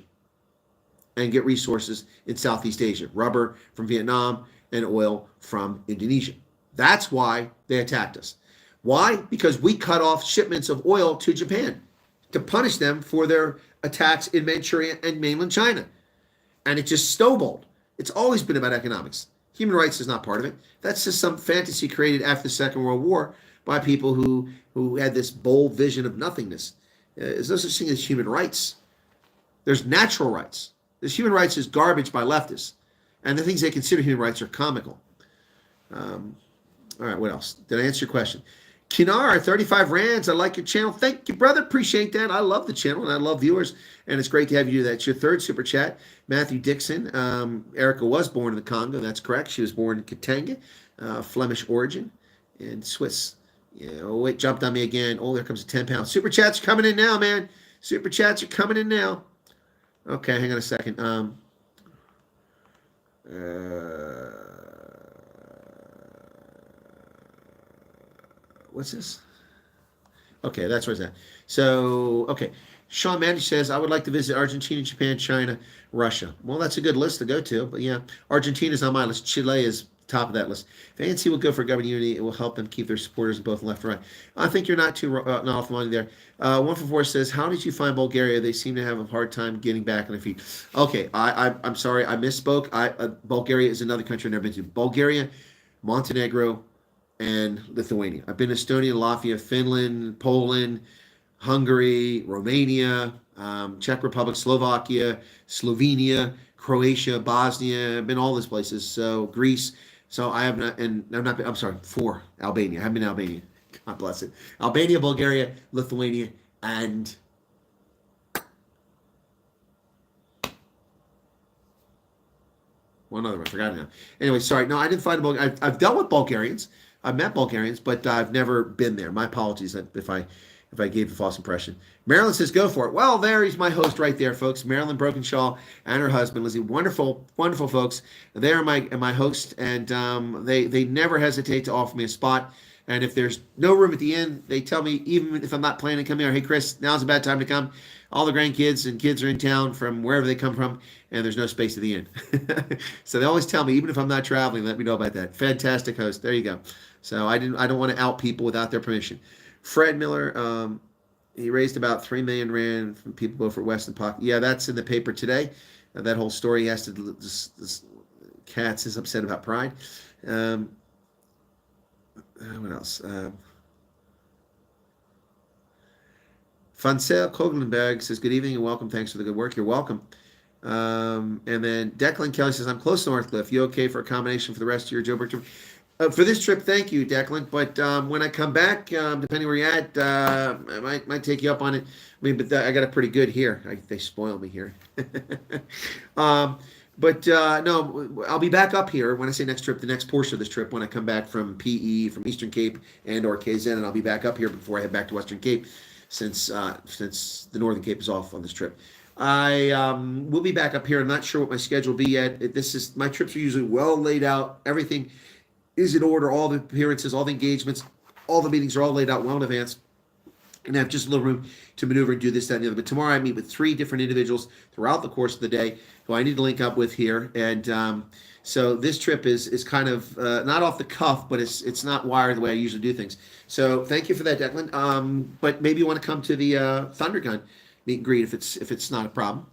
and get resources in Southeast Asia, rubber from Vietnam and oil from Indonesia. That's why they attacked us. Why? Because we cut off shipments of oil to Japan to punish them for their attacks in Manchuria and mainland China. And it just snowballed. It's always been about economics. Human rights is not part of it. That's just some fantasy created after the Second World War by people who had this bold vision of nothingness. There's no such thing as human rights. There's natural rights. This human rights is garbage by leftists. And the things they consider human rights are comical. All right, what else? Did I answer your question? Kinar, 35 rands. I like your channel. Thank you, brother. Appreciate that. I love the channel, and I love viewers, and it's great to have you do that. It's your third super chat. Matthew Dixon. Erica was born in the Congo. That's correct. She was born in Katanga, Flemish origin, and Swiss. Yeah, oh, wait, jumped on me again. Oh, there comes a 10-pound. Super chats are coming in now, man. Super chats are coming in now. Okay, hang on a second. What's this? Okay, that's where it's at. So, okay. Sean Mandy says, I would like to visit Argentina, Japan, China, Russia. Well, that's a good list to go to. But yeah, Argentina's on my list. Chile is top of that list. If ANC will go for government unity, it will help them keep their supporters both left and right. I think you're not not off the money there. 144 says, how did you find Bulgaria? They seem to have a hard time getting back on their feet. Okay, I'm sorry. I misspoke. Bulgaria is another country I've never been to. Bulgaria, Montenegro, and Lithuania. I've been to Estonia, Latvia, Finland, Poland, Hungary, Romania, Czech Republic, Slovakia, Slovenia, Croatia, Bosnia. I've been all these places. So Greece. So I have not, and I'm not. I'm sorry, 4 Albania. I haven't been to Albania. God bless it. Albania, Bulgaria, Lithuania, and one other one. I forgot it now. Anyway, sorry. No, I didn't find a Bulgarian. I've dealt with Bulgarians. I've met Bulgarians, but I've never been there. My apologies if I gave a false impression. Marilyn says, go for it. Well, there is my host right there, folks. Marilyn Brokenshaw and her husband, Lizzie. Wonderful, wonderful folks. They are my host, and they never hesitate to offer me a spot. And if there's no room at the inn, they tell me, even if I'm not planning to come here, hey, Chris, now's a bad time to come. All the grandkids and kids are in town from wherever they come from, and there's no space at the inn. So they always tell me, even if I'm not traveling, let me know about that. Fantastic host. There you go. So I don't want to out people without their permission. Fred Miller, he raised about 3 million rand from people go for Western Pocket. Yeah, that's in the paper today. That whole story he has to. This Katz is upset about Pride. What else? Fansel Koglenberg says, good evening and welcome. Thanks for the good work. You're welcome. And then Declan Kelly says, I'm close to Northcliffe. You okay for a combination for the rest of your Joburg trip? For this trip, thank you, Declan. But when I come back, depending where you're at, I might take you up on it. I mean, but I got it pretty good here. They spoil me here. No, I'll be back up here. When I say next trip, the next portion of this trip, when I come back from PE, from Eastern Cape and or KZN, and I'll be back up here before I head back to Western Cape, since the Northern Cape is off on this trip. I will be back up here. I'm not sure what my schedule will be yet. My trips are usually well laid out. Everything is in order. All the appearances, all the engagements, all the meetings are all laid out well in advance. and have just a little room to maneuver and do this, that, and the other. But tomorrow I meet with 3 different individuals throughout the course of the day who I need to link up with here. And so this trip is kind of not off the cuff, but it's not wired the way I usually do things. So thank you for that, Declan. But maybe you want to come to the Thunder Gun meet and greet if it's not a problem.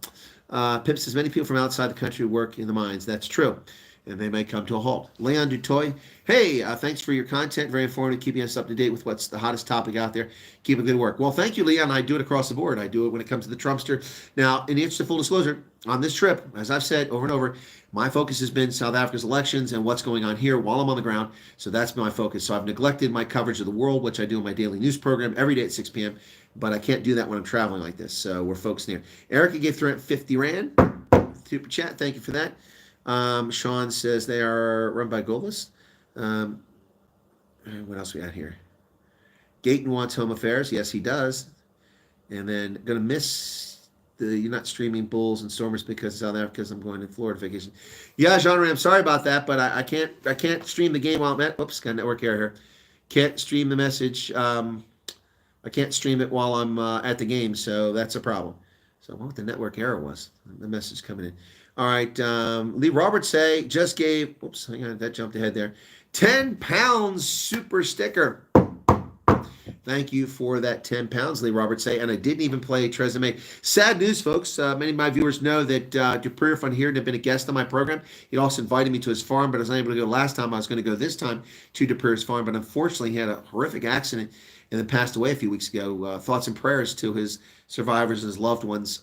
Pip says many people from outside the country work in the mines. That's true. And they may come to a halt. Leon Dutoy, hey, thanks for your content. Very informative, keeping us up to date with what's the hottest topic out there. Keep up good work. Well, thank you, Leon. I do it across the board. I do it when it comes to the Trumpster. Now, in the interest of full disclosure, on this trip, as I've said over and over, my focus has been South Africa's elections and what's going on here while I'm on the ground. So that's been my focus. So I've neglected my coverage of the world, which I do in my daily news program every day at 6 p.m. But I can't do that when I'm traveling like this. So we're focusing here. Erica gave 350 Rand. Super chat. Thank you for that. Sean says they are run by Goldless. What else we got here? Gayton wants home affairs. Yes, he does. And then going to miss you're not streaming Bulls and Stormers because South Africa, because I'm going to Florida vacation. Yeah, Jean-Marie, I'm sorry about that, but I can't stream the game while I'm at. Oops, got a network error here. Can't stream the message. I can't stream it while I'm at the game, so that's a problem. So I wonder what the network error was. The message coming in. All right, Lee Roberts just gave, oops, hang on, that jumped ahead there. 10 pounds super sticker. Thank you for that 10 pounds, Lee Roberts and I didn't even play Tresemme. Sad news, folks. Many of my viewers know that Dupree von Heerden had been a guest on my program. He also invited me to his farm, but I was unable to go last time. I was going to go this time to Dupree's farm, but unfortunately he had a horrific accident and then passed away a few weeks ago. Thoughts and prayers to his survivors and his loved ones.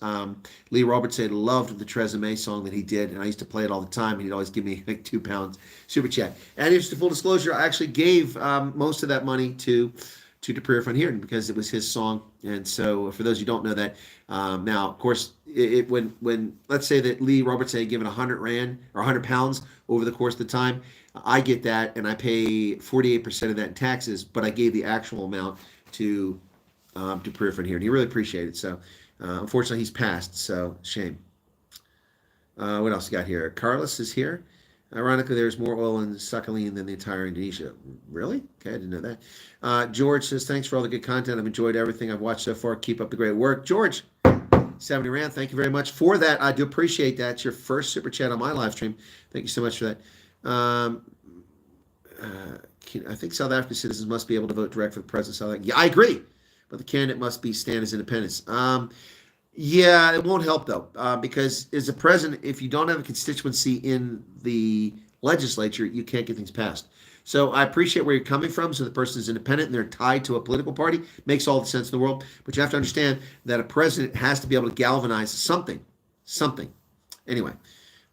Lee Roberts loved the Tresemme song that he did, and I used to play it all the time, and he'd always give me like 2 pounds super chat. And just a full disclosure, I actually gave most of that money to Dupree von Heerden because it was his song. And so for those who don't know that, now, of course, when let's say that Lee Roberts had given 100 Rand or 100 pounds over the course of the time, I get that, and I pay 48% of that in taxes, but I gave the actual amount to Dupree von Heerden. He really appreciated it. So unfortunately, he's passed, so shame. What else you got here? Carlos is here. Ironically, there's more oil in Sakhalin than the entire Indonesia. Really? Okay, I didn't know that. George says, thanks for all the good content. I've enjoyed everything I've watched so far. Keep up the great work. George, 70 Rand, thank you very much for that. I do appreciate that. It's your first super chat on my live stream. Thank you so much for that. I think South African citizens must be able to vote direct for the president of South Africa. Yeah, I agree. But the candidate must stand as independents. Yeah, it won't help, though, because as a president, if you don't have a constituency in the legislature, you can't get things passed. So I appreciate where you're coming from. So the person is independent and they're tied to a political party. Makes all the sense in the world. But you have to understand that a president has to be able to galvanize something. Anyway.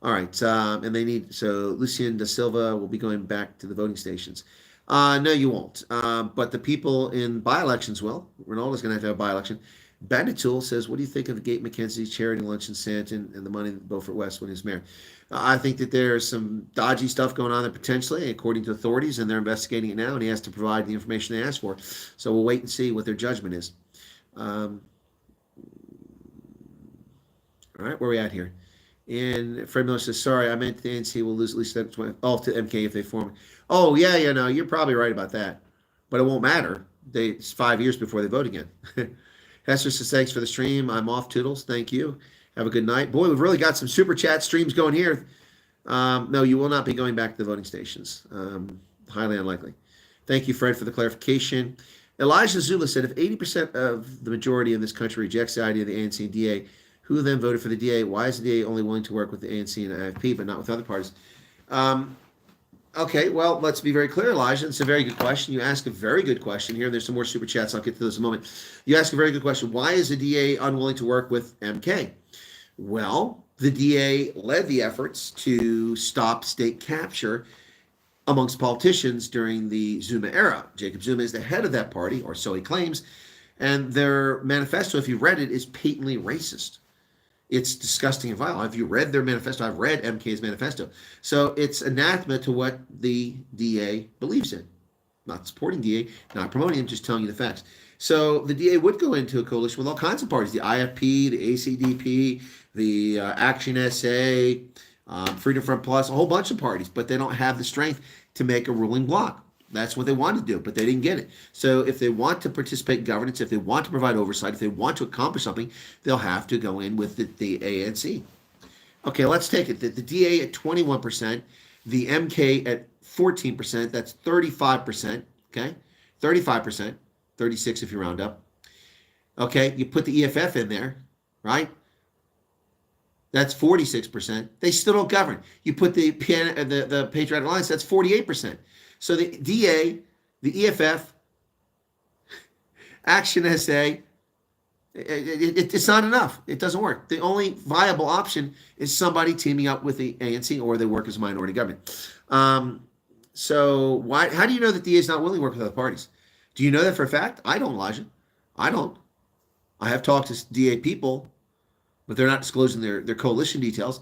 All right. And they need, so Lucien da Silva will be going back to the voting stations. No, you won't. But the people in by-elections will. Ronaldo's going to have a by-election. Banditul says, what do you think of the Gate McKenzie charity lunch in Santon and the money that Beaufort West when he was mayor? I think that there's some dodgy stuff going on there potentially, according to authorities, and they're investigating it now, and he has to provide the information they asked for. So we'll wait and see what their judgment is. All right, where are we at here? And Fred Miller says, sorry, I meant the ANC will lose at least 20, to MK if they form. Oh, yeah, no, you're probably right about that. But it won't matter. It's 5 years before they vote again. Hester says, thanks for the stream. I'm off, Toodles. Thank you. Have a good night. Boy, we've really got some super chat streams going here. No, you will not be going back to the voting stations. Highly unlikely. Thank you, Fred, for the clarification. Elijah Zula said, if 80% of the majority in this country rejects the idea of the ANC and DA, who then voted for the DA? Why is the DA only willing to work with the ANC and IFP, but not with other parties? Okay, well, let's be very clear, Elijah. It's a very good question. You ask a very good question here. There's some more super chats. I'll get to those in a moment. You ask a very good question. Why is the DA unwilling to work with MK? Well, the DA led the efforts to stop state capture amongst politicians during the Zuma era. Jacob Zuma is the head of that party, or so he claims, and their manifesto, if you read it, is patently racist. It's disgusting and vile. Have you read their manifesto? I've read MK's manifesto. So it's anathema to what the DA believes in. Not supporting DA, not promoting him, just telling you the facts. So the DA would go into a coalition with all kinds of parties, the IFP, the ACDP, the Action SA, Freedom Front Plus, a whole bunch of parties, but they don't have the strength to make a ruling bloc. That's what they wanted to do, but they didn't get it. So if they want to participate in governance, if they want to provide oversight, if they want to accomplish something, they'll have to go in with the ANC. Okay, let's take it. The DA at 21%, the MK at 14%, that's 35%, okay? 35%, 36 if you round up. Okay, you put the EFF in there, right? That's 46%. They still don't govern. You put the Patriotic Alliance, that's 48%. So the DA, the EFF, Action SA, it's not enough. It doesn't work. The only viable option is somebody teaming up with the ANC, or they work as a minority government. So how do you know that the DA is not willing to work with other parties? Do you know that for a fact? I don't, Elijah. I don't. I have talked to DA people, but they're not disclosing their coalition details.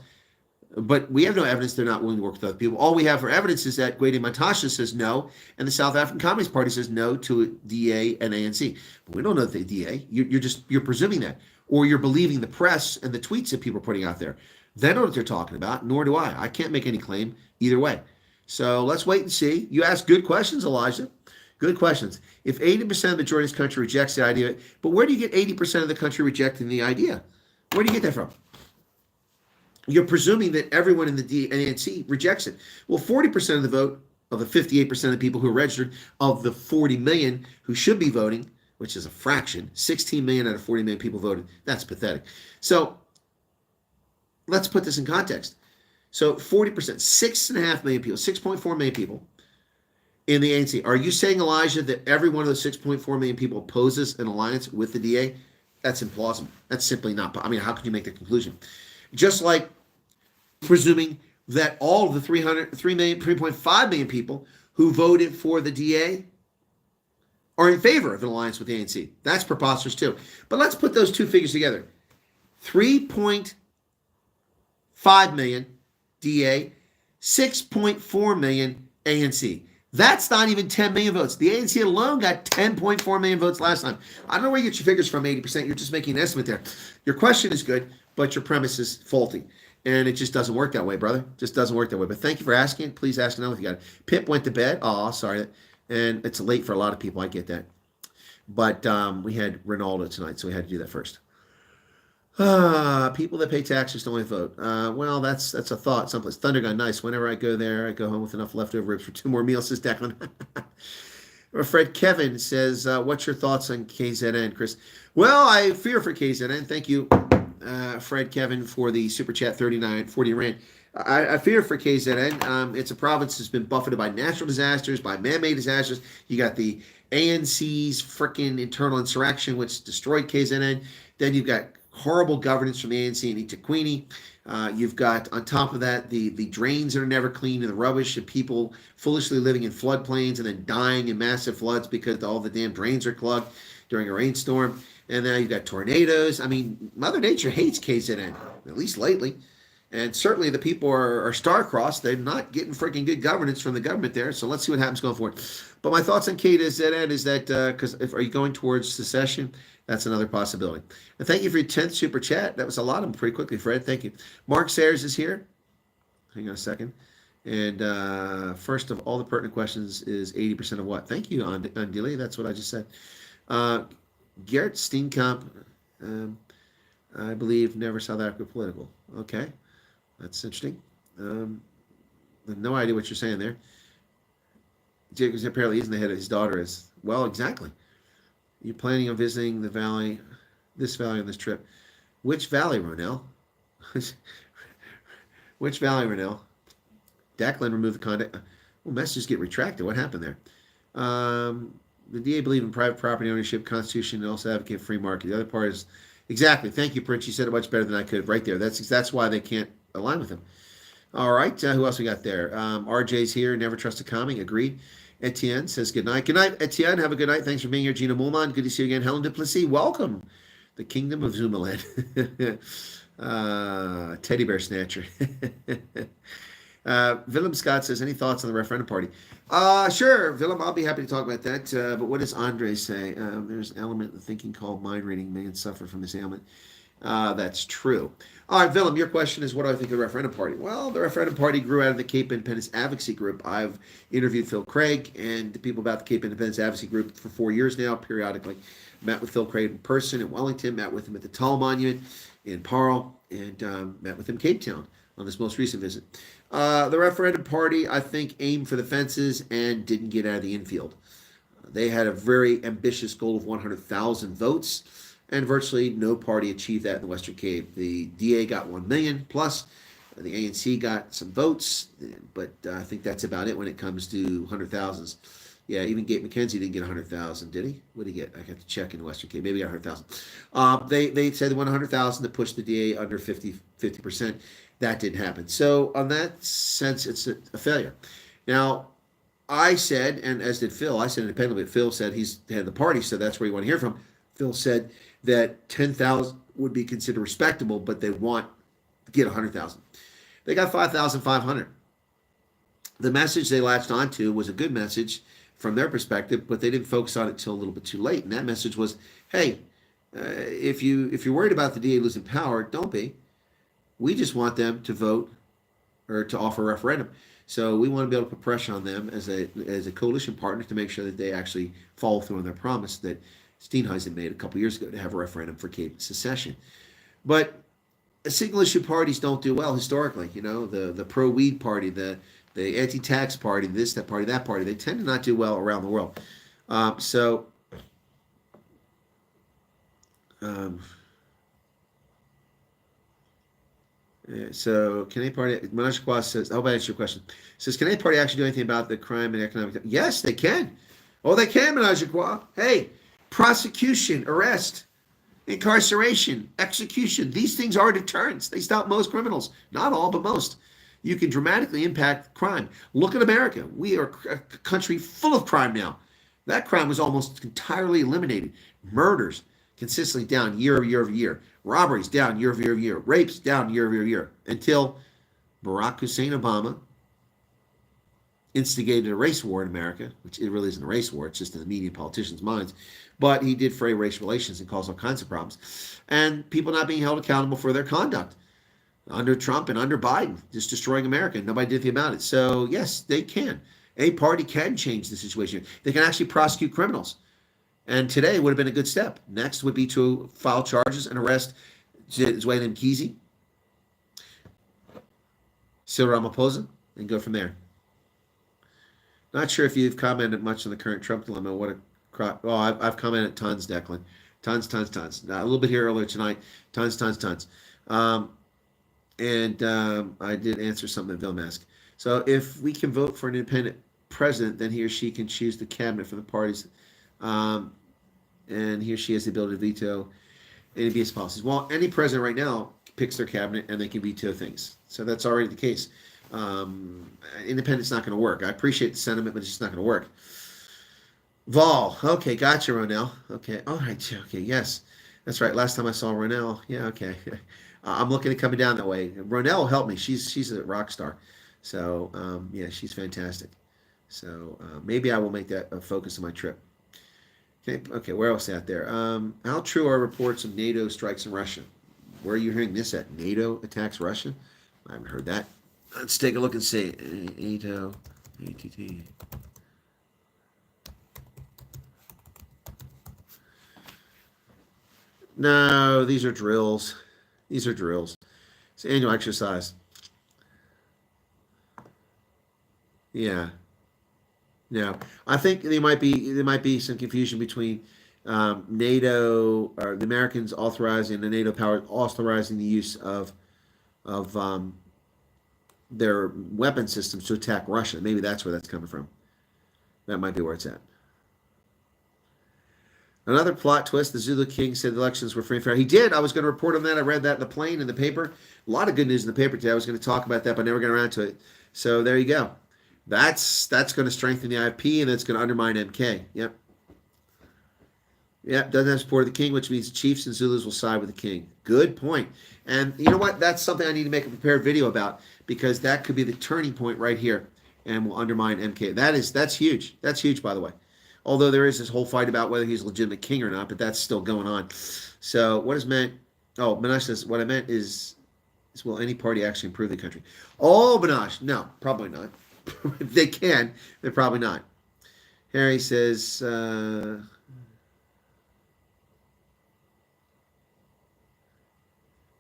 But we have no evidence they're not willing to work with other people. All we have for evidence is that Gwede Mantashe says no, and the South African Communist Party says no to DA and ANC. But we don't know the DA. You're presuming that, or you're believing the press and the tweets that people are putting out there. They know what they're talking about, nor do I. I can't make any claim either way. So let's wait and see. You asked good questions, Elijah. Good questions. If 80% of the majority of this country rejects the idea, but where do you get 80% of the country rejecting the idea? Where do you get that from? You're presuming that everyone in the ANC rejects it. Well, 40% of the vote of the 58% of the people who are registered, of the 40 million who should be voting, which is a fraction, 16 million out of 40 million people voted. That's pathetic. So let's put this in context. So 40%, 6.5 million people, 6.4 million people in the ANC. Are you saying, Elijah, that every one of those 6.4 million people opposes an alliance with the DA? That's implausible. That's simply not. I mean, how can you make the conclusion? Just like presuming that all of the 3.5 million people who voted for the DA are in favor of an alliance with the ANC. That's preposterous too. But let's put those two figures together. 3.5 million DA, 6.4 million ANC. That's not even 10 million votes. The ANC alone got 10.4 million votes last time. I don't know where you get your figures from, 80%. You're just making an estimate there. Your question is good, but your premise is faulty. And it just doesn't work that way, brother. Just doesn't work that way. But thank you for asking. Please ask another if you got it. Pip went to bed. Oh, sorry. And it's late for a lot of people. I get that. But we had Ronaldo tonight, so we had to do that first. People that pay taxes don't vote. Well, that's a thought someplace. Thunder Gun, nice. Whenever I go there, I go home with enough leftover ribs for 2 more meals, says Declan. Fred Kevin says, what's your thoughts on KZN, Chris? Well, I fear for KZN. Thank you, Fred Kevin, for the Super Chat 3940 rand. I fear for KZN. It's a province that's been buffeted by natural disasters, by man-made disasters. You got the ANC's freaking internal insurrection, which destroyed KZN. Then you've got horrible governance from the ANC and eThekwini. You've got, on top of that, the drains that are never cleaned and the rubbish and people foolishly living in floodplains and then dying in massive floods because all the damn drains are clogged during a rainstorm. And now you've got tornadoes. I mean, Mother Nature hates KZN, at least lately. And certainly the people are star-crossed. They're not getting freaking good governance from the government there. So let's see what happens going forward. But my thoughts on KZN is that, because are you going towards secession? That's another possibility. And thank you for your 10th Super Chat. That was a lot of them pretty quickly, Fred. Thank you. Mark Sayers is here. Hang on a second. And first of all the pertinent questions is 80% of what? Thank you, Andili. That's what I just said. Gerrit Steenkamp, I believe, never South Africa political. Okay. That's interesting. I have no idea what you're saying there. Jacobs apparently isn't the head of his daughter is. Well, exactly. You're planning on visiting the valley, this valley on this trip. Which valley, Ronell? Which valley, Ronell? Declan removed the contact. Well, messages get retracted. What happened there? The DA believe in private property ownership, constitution, and also advocate free market. The other part is exactly. Thank you, Prince. You said it much better than I could. Right there. That's why they can't align with him. All right. Who else we got there? RJ's here. Never trust a commie. Agreed. Etienne says good night. Good night, Etienne. Have a good night. Thanks for being here. Gina Mulman. Good to see you again. Helen Duplessis. Welcome. The Kingdom of Zumaland. Teddy Bear Snatcher. Willem Scott says, any thoughts on the referendum party? Sure, Willem, I'll be happy to talk about that. But what does Andre say? There's an element of thinking called mind reading. Millions suffer from this ailment. That's true. All right, Willem, your question is, what do I think of the referendum party? Well, the referendum party grew out of the Cape Independence Advocacy Group. I've interviewed Phil Craig and the people about the Cape Independence Advocacy Group for 4 years now, periodically. Met with Phil Craig in person in Wellington, met with him at the Talon Monument in Parle, and met with him in Cape Town on this most recent visit. The referendum party, I think, aimed for the fences and didn't get out of the infield. They had a very ambitious goal of 100,000 votes, and virtually no party achieved that in the Western Cape. The DA got 1 million plus, the ANC got some votes, but I think that's about it when it comes to 100,000s. Yeah, even Gate McKenzie didn't get 100,000, did he? What did he get? I got to check in the Western Cape. Maybe he got 100,000. They said they won 100,000 to push the DA under 50%. That didn't happen. So on that sense, it's a failure. Now, I said, and as did Phil, I said independently, but Phil said he's the head of the party, so that's where you want to hear from. Phil said that 10,000 would be considered respectable, but they want to get 100,000. They got 5,500. The message they latched onto was a good message from their perspective, but they didn't focus on it until a little bit too late. And that message was, hey, if you're worried about the DA losing power, don't be. We just want them to vote or to offer a referendum. So we want to be able to put pressure on them as a coalition partner to make sure that they actually follow through on their promise that Steenhuisen made a couple years ago to have a referendum for Cape secession. But single issue parties don't do well historically. You know, the pro-weed party, the anti-tax party, this, that party, that party, they tend to not do well around the world. So can any party, Manoj Kwa says, I hope I answered your question. Says, can any party actually do anything about the crime and economic? Yes, they can. Oh, they can, Manoj Kwa. Hey, prosecution, arrest, incarceration, execution. These things are deterrents. They stop most criminals. Not all, but most. You can dramatically impact crime. Look at America. We are a country full of crime now. That crime was almost entirely eliminated. Murders consistently down year over year over year. Robberies down year over year over year. Rapes down year over year over year. Until Barack Hussein Obama instigated a race war in America, which it really isn't a race war. It's just in the media and politicians' minds. But he did fray race relations and cause all kinds of problems. And people not being held accountable for their conduct. Under Trump and under Biden, just destroying America. Nobody did anything about it. So, yes, they can. A party can change the situation. They can actually prosecute criminals. And today would have been a good step. Next would be to file charges and arrest Zweli Mkhize, Cyril Ramaphosa, and go from there. Not sure if you've commented much on the current Trump dilemma. I've commented tons, Declan. Tons. A little bit here earlier tonight. Tons. I did answer something that Bill asked. So if we can vote for an independent president, then he or she can choose the cabinet from the parties, and he or she has the ability to veto any BS policies. Well, any president right now picks their cabinet and they can veto things. So that's already the case. Independent's not going to work. I appreciate the sentiment, but it's just not going to work. Vol. Okay, gotcha, Ronell. Okay, all right. Okay, yes. That's right. Last time I saw Ronell. Yeah, okay. I'm looking at coming down that way. Ronell will help me. She's a rock star. So, yeah, she's fantastic. So maybe I will make that a focus of my trip. Okay, where else out there? How true are reports of NATO strikes in Russia? Where are you hearing this at? NATO attacks Russia? I haven't heard that. Let's take a look and see. NATO, ATT. No, these are drills. These are drills. It's annual exercise. Yeah. No, I think there might be some confusion between NATO or the Americans authorizing the NATO power authorizing the use of their weapon systems to attack Russia. Maybe that's where that's coming from. That might be where it's at. Another plot twist, the Zulu King said the elections were free and fair. He did. I was going to report on that. I read that in the plane, in the paper. A lot of good news in the paper today. I was going to talk about that, but never got around to it. So there you go. That's going to strengthen the IFP, and it's going to undermine MK. Yep. Doesn't have support of the king, which means chiefs and Zulus will side with the king. Good point. And you know what? That's something I need to make a prepared video about, because that could be the turning point right here and will undermine MK. That's huge. That's huge, by the way. Although there is this whole fight about whether he's a legitimate king or not, but that's still going on. So what is meant Oh, Minash says, what I meant is will any party actually improve the country? Oh, Minash, no, probably not. If they can, they're probably not. Harry says, I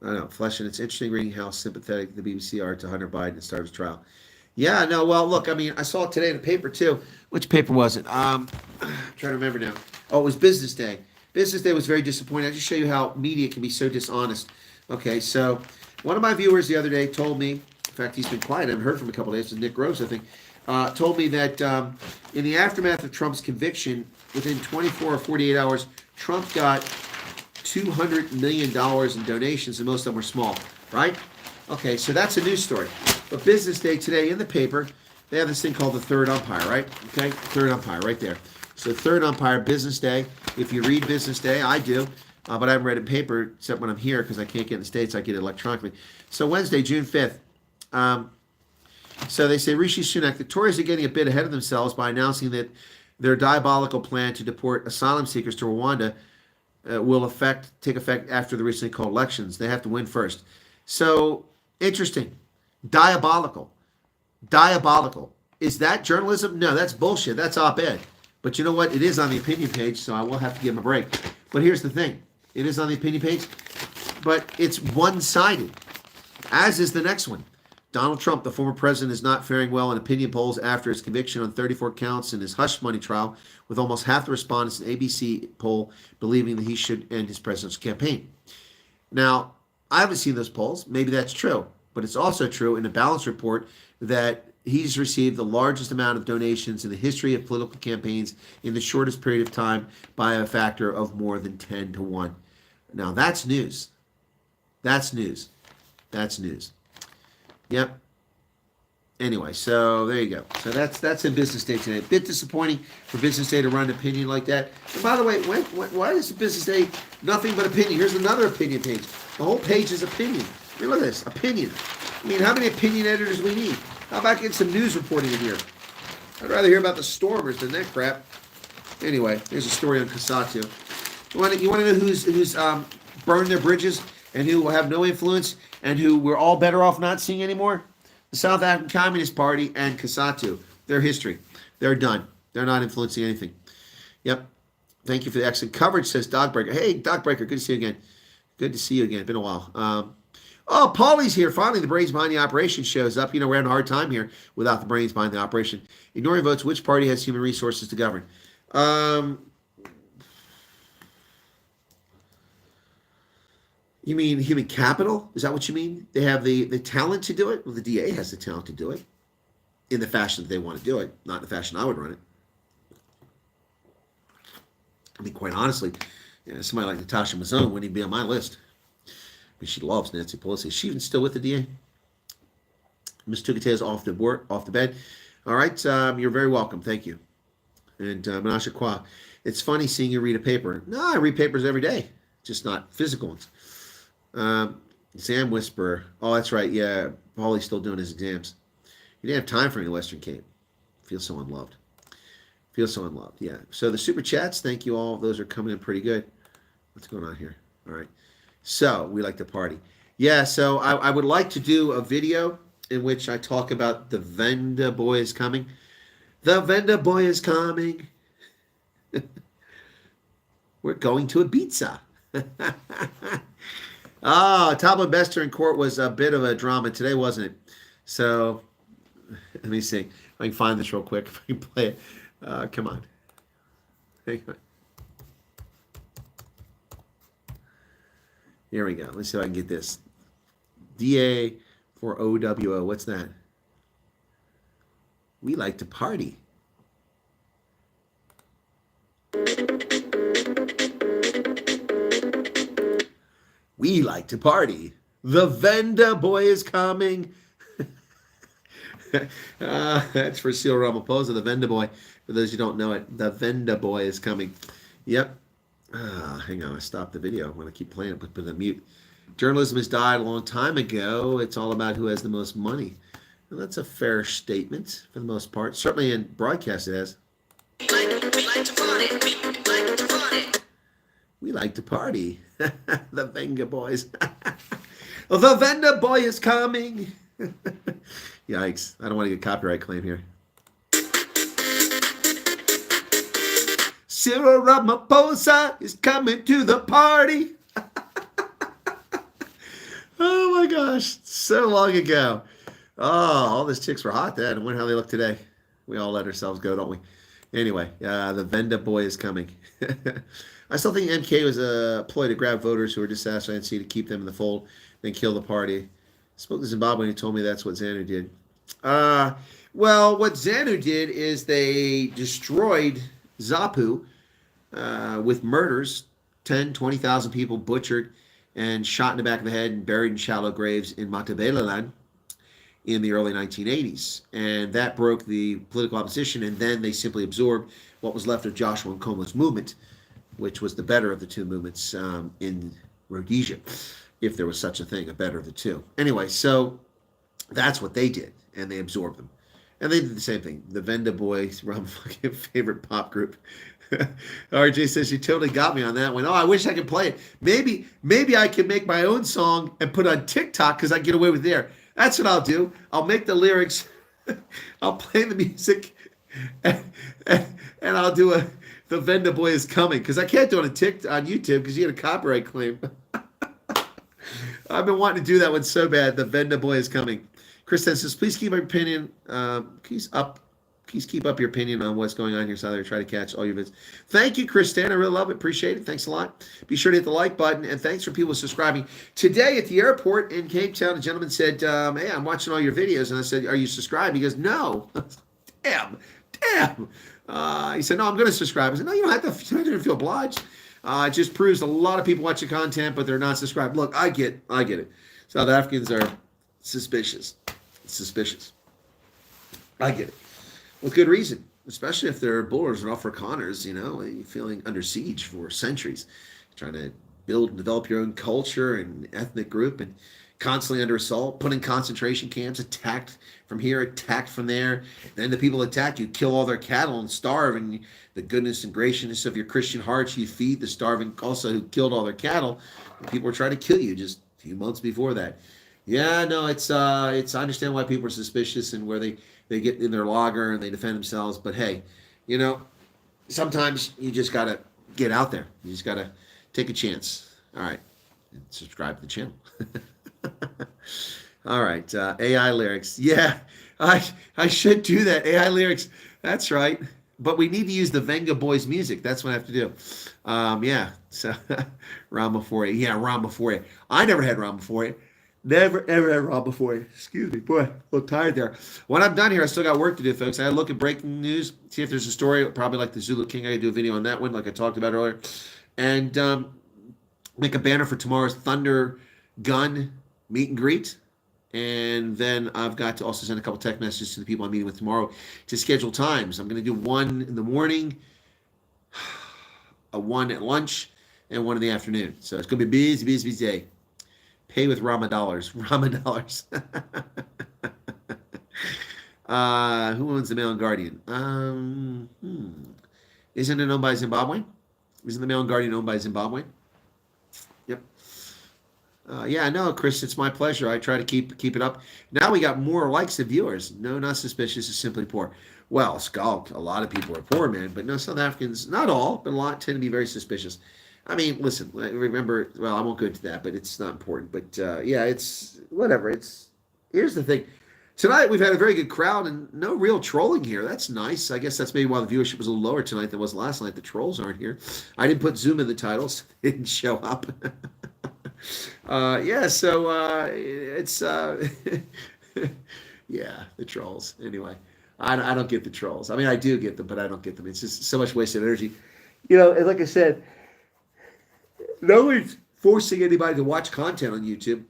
don't know, Flesh, and it's interesting reading how sympathetic the BBC are to Hunter Biden and start his trial. Yeah, no, well, look, I mean, I saw it today in the paper, too. Which paper was it? I'm trying to remember now. Oh, it was Business Day. Business Day was very disappointing. I just show you how media can be so dishonest. Okay, so one of my viewers the other day told me, in fact, he's been quiet, I haven't heard from him a couple of days, it's Nick Rose, I think, told me that in the aftermath of Trump's conviction, within 24 or 48 hours, Trump got $200 million in donations, and most of them were small, right? Okay, so that's a news story. But Business Day today in the paper, they have this thing called the Third Umpire, right? Okay, Third Umpire right there. So Third Umpire, Business Day. If you read Business Day, I do, but I haven't read it in paper except when I'm here because I can't get in the States. I get it electronically. So Wednesday, June 5th. So they say Rishi Sunak, the Tories are getting a bit ahead of themselves by announcing that their diabolical plan to deport asylum seekers to Rwanda will take effect after the recently called elections. They have to win first. So interesting. Diabolical. Diabolical. Is that journalism? No, that's bullshit. That's op-ed. But you know what? It is on the opinion page, so I will have to give him a break. But here's the thing. It is on the opinion page, but it's one-sided, as is the next one. Donald Trump, the former president, is not faring well in opinion polls after his conviction on 34 counts in his hush money trial, with almost half the respondents in an ABC poll believing that he should end his presidential campaign. Now, I haven't seen those polls. Maybe that's true. But it's also true in a balance report that he's received the largest amount of donations in the history of political campaigns in the shortest period of time by a factor of more than 10 to 1. Now, that's news. That's news. That's news. Yep. Anyway, so there you go. So that's in Business Day today. A bit disappointing for Business Day to run an opinion like that. And by the way, why is Business Day nothing but opinion? Here's another opinion page. The whole page is opinion. I mean, look at this. Opinion. I mean, how many opinion editors do we need? How about getting some news reporting in here? I'd rather hear about the stormers than that crap. Anyway, there's a story on Cassato. You want to know who's burned their bridges and who will have no influence and who we're all better off not seeing anymore? The South African Communist Party and Cassato. Their history. They're done. They're not influencing anything. Yep. Thank you for the excellent coverage, says Dogbreaker. Hey, Dogbreaker, good to see you again. Good to see you again. Been a while. Oh, Paulie's here. Finally, the brains behind the operation shows up. You know, we're having a hard time here without the brains behind the operation. Ignoring votes, which party has human resources to govern? You mean human capital? Is that what you mean? They have the talent to do it? Well, the DA has the talent to do it in the fashion that they want to do it, not in the fashion I would run it. I mean, quite honestly, somebody like Natasha Mazzone wouldn't even be on my list. I mean, she loves Nancy Pelosi. Is she even still with the DA? Ms. Tugate's off the bed. All right, you're very welcome. Thank you. And Menashe Kwa, it's funny seeing you read a paper. No, I read papers every day, just not physical ones. Exam Whisperer. Oh, that's right. Yeah, Paulie's still doing his exams. He didn't have time for any Western Cape. Feels so unloved. Feels so unloved. Yeah. So the super chats, thank you all. Those are coming in pretty good. What's going on here? All right. So we like to party. Yeah. So I would like to do a video in which I talk about the Venda boy is coming. The Venda boy is coming. We're going to Ibiza. Talon Bezuidenhout in court was a bit of a drama today, wasn't it? So let me see. I can find this real quick if I can play it. Come on. Hang on. Here we go. Let's see if I can get this. DA for OWO. What's that? We like to party. We like to party. The Venda boy is coming. That's for Cyril Ramaphosa, the Venda boy. For those who don't know it, the Venda boy is coming. Yep. Hang on, I stopped the video. I'm going to keep playing it, but put it on mute. Journalism has died a long time ago. It's all about who has the most money. Well, that's a fair statement for the most part. Certainly in broadcast it has. We like to party. The Venga Boys. The Venda Boy is coming. Yikes. I don't want to get copyright claim here. Cyril Ramaphosa is coming to the party. Oh my gosh. So long ago. Oh, all those chicks were hot then. I wonder how they look today. We all let ourselves go, don't we? Anyway, the Venda Boy is coming. I still think MK was a ploy to grab voters who were dissatisfied and see to keep them in the fold, then kill the party. I spoke to Zimbabwe and he told me that's what ZANU did. Well, what ZANU did is they destroyed ZAPU with murders, 10, 20,000 people butchered and shot in the back of the head and buried in shallow graves in Matabeleland in the early 1980s. And that broke the political opposition, and then they simply absorbed what was left of Joshua Nkomo's movement, which was the better of the two movements in Rhodesia, if there was such a thing, a better of the two. Anyway, so that's what they did, and they absorbed them. And they did the same thing. The Venda Boys were my fucking favorite pop group. RJ says, you totally got me on that one. Oh, I wish I could play it. Maybe I can make my own song and put it on TikTok because I get away with there. That's what I'll do. I'll make the lyrics. I'll play the music. And I'll do the Venda Boy is coming. Because I can't do it on YouTube because you get a copyright claim. I've been wanting to do that one so bad. The Venda Boy is coming. Kristen says, please keep my opinion. Please keep up your opinion on what's going on here, so I try to catch all your vids. Thank you, Kristen. I really love it. Appreciate it. Thanks a lot. Be sure to hit the like button, and thanks for people subscribing. Today at the airport in Cape Town, a gentleman said, hey, I'm watching all your videos. And I said, are you subscribed? He goes, no. Damn. He said, no, I'm going to subscribe. I said, no, you don't have to feel obliged. It just proves a lot of people watch the content, but they're not subscribed. Look, I get it. South Africans are suspicious. I get it. With good reason, especially if they're bullers and Afrikaners, feeling under siege for centuries, trying to build and develop your own culture and ethnic group and constantly under assault, put in concentration camps, attacked from here, attacked from there. Then the people attack you, kill all their cattle and starve, and the goodness and graciousness of your Christian hearts, you feed the starving also who killed all their cattle. And people were trying to kill you just a few months before that. Yeah, no, it's I understand why people are suspicious and where they get in their logger and they defend themselves. But hey, sometimes you just got to get out there. You just got to take a chance. All right. And subscribe to the channel. All right. AI lyrics. Yeah, I should do that. AI lyrics. That's right. But we need to use the Venga Boys music. That's what I have to do. Yeah. So Ramaforia. Yeah, Ramaforia. I never had Ramaforia. Never, ever had Rob before. Excuse me. Boy, a little tired there. When I'm done here, I still got work to do, folks. I look at breaking news, see if there's a story, probably like the Zulu King. I could do a video on that one, like I talked about earlier. And make a banner for tomorrow's Thunder Gun meet and greet. And then I've got to also send a couple text messages to the people I'm meeting with tomorrow to schedule times. I'm going to do one in the morning, one at lunch, and one in the afternoon. So it's going to be busy day. Pay with Rama dollars. Who owns the Mail and Guardian? Isn't it owned by Zimbabwe? Isn't the Mail and Guardian owned by Zimbabwe? Yep. Yeah, no, Chris, it's my pleasure. I try to keep it up. Now we got more likes than viewers. No, not suspicious. It's simply poor. Well, Scalp, a lot of people are poor, man. But no, South Africans, not all, but a lot tend to be very suspicious. I mean, listen, remember, well, I won't go into that, but it's not important. But yeah, it's whatever. Here's the thing. Tonight, we've had a very good crowd and no real trolling here. That's nice. I guess that's maybe why the viewership was a little lower tonight than it was last night. The trolls aren't here. I didn't put Zoom in the titles. They didn't show up. Yeah, so it's, yeah, the trolls. Anyway, I don't get the trolls. I mean, I do get them, but I don't get them. It's just so much wasted energy. And like I said, no one's forcing anybody to watch content on YouTube.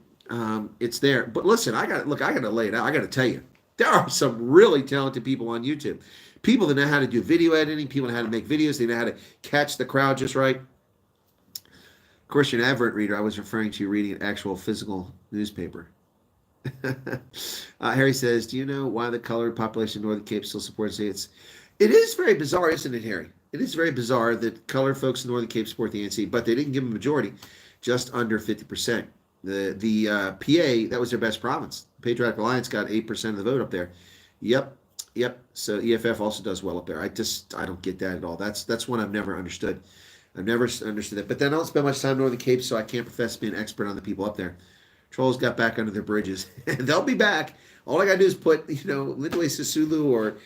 It's there. But listen, I got to lay it out. I got to tell you, there are some really talented people on YouTube. People that know how to do video editing, people that know how to make videos, they know how to catch the crowd just right. Of course, you're an advert reader. I was referring to you reading an actual physical newspaper. Harry says, do you know why the colored population of Northern Cape still supports it? It is very bizarre, isn't it, Harry? it is very bizarre that colored folks in Northern Cape support the ANC, but they didn't give them a majority, just under 50%. The PA, that was their best province. Patriotic Alliance got 8% of the vote up there. Yep. So EFF also does well up there. I don't get that at all. That's one I've never understood. I've never understood that. But then I don't spend much time in Northern Cape, so I can't profess to be an expert on the people up there. Trolls got back under their bridges. They'll be back. All I got to do is put, Lindway Sisulu or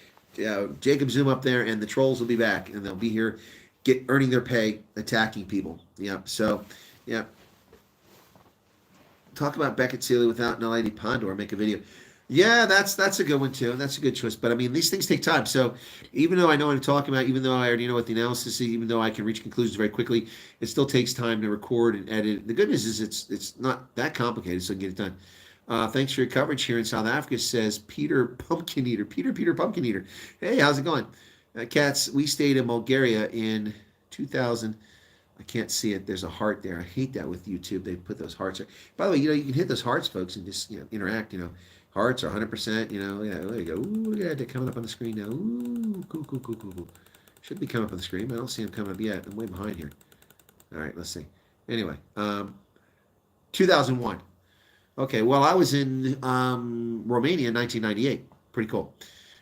Jacob Zoom up there, and the trolls will be back, and they'll be here earning their pay, attacking people. Yeah. So, yeah. Talk about Beckett Sealy without Naledi Pandor. Make a video. Yeah, that's a good one too. That's a good choice. But I mean, these things take time. So even though I know what I'm talking about, even though I already know what the analysis is, even though I can reach conclusions very quickly, it still takes time to record and edit. The good news is it's not that complicated, so I can get it done. Thanks for your coverage here in South Africa, says Peter Pumpkin Eater. Peter Pumpkin Eater. Hey, how's it going? Cats, we stayed in Bulgaria in 2000. I can't see it. There's a heart there. I hate that with YouTube. They put those hearts there. By the way, you can hit those hearts, folks, and just interact. Hearts are 100%. Yeah, there you go. Ooh, yeah, they're coming up on the screen now. Ooh, cool. Should be coming up on the screen. I don't see them coming up yet. I'm way behind here. All right, let's see. Anyway, 2001. Okay, well, I was in Romania in 1998. Pretty cool.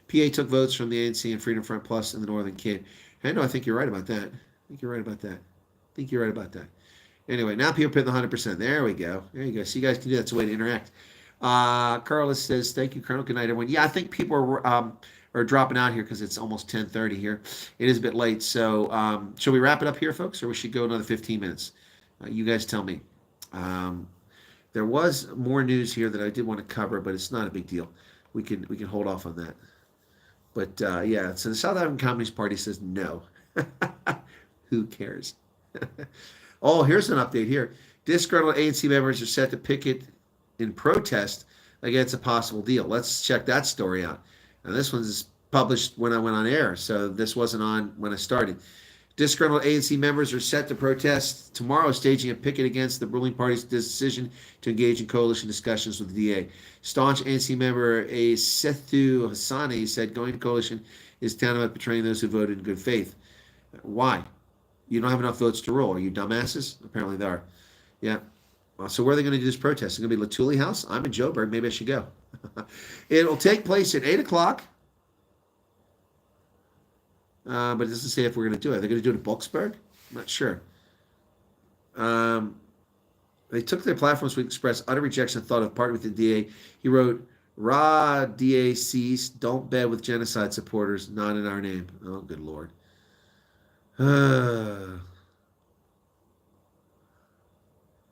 PA took votes from the ANC and Freedom Front Plus in the Northern Cape. I think you're right about that. Anyway, now people put the 100%. There we go. There you go. So you guys can do that. That's a way to interact. Carlos says, thank you, Colonel. Good night, everyone. Yeah, I think people are dropping out here because it's almost 10:30 here. It is a bit late. So shall we wrap it up here, folks, or we should go another 15 minutes? You guys tell me. There was more news here that I did want to cover, but it's not a big deal. We can hold off on that. But yeah, so the South African Communist Party says no. Who cares? Oh, here's an update here. Disgruntled ANC members are set to picket in protest against a possible deal. Let's check that story out. Now, this one's published when I went on air, so this wasn't on when I started. Disgruntled ANC members are set to protest tomorrow, staging a picket against the ruling party's decision to engage in coalition discussions with the DA. Staunch ANC member Sethu Hassani said going to coalition is tantamount to betraying those who voted in good faith. Why? You don't have enough votes to rule. Are you dumbasses? Apparently they are. Yeah. Well, so where are they going to do this protest? It's going to be Latuli House? I'm in Joburg. Maybe I should go. It'll take place at 8 o'clock. But it doesn't say if we're going to do it. They're going to do it in Boksburg? I'm not sure. They took their platforms to express utter rejection and thought of partnering with the DA. He wrote, Ra DA cease, don't bed with genocide supporters, not in our name. Oh, good Lord.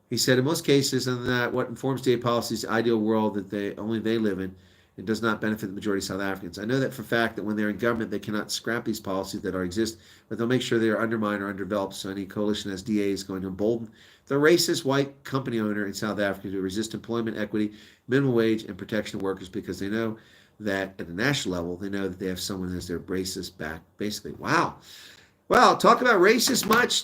He said, in most cases, and that what informs DA policy is the ideal world that only they live in, it does not benefit the majority of South Africans. I know that for a fact that when they're in government, they cannot scrap these policies that already exist, but they'll make sure they are undermined or underdeveloped. So any coalition as DA is going to embolden the racist white company owner in South Africa to resist employment equity, minimum wage, and protection of workers because they know that at the national level, they know that they have someone as their racist back. Basically, wow. Well, talk about racist much.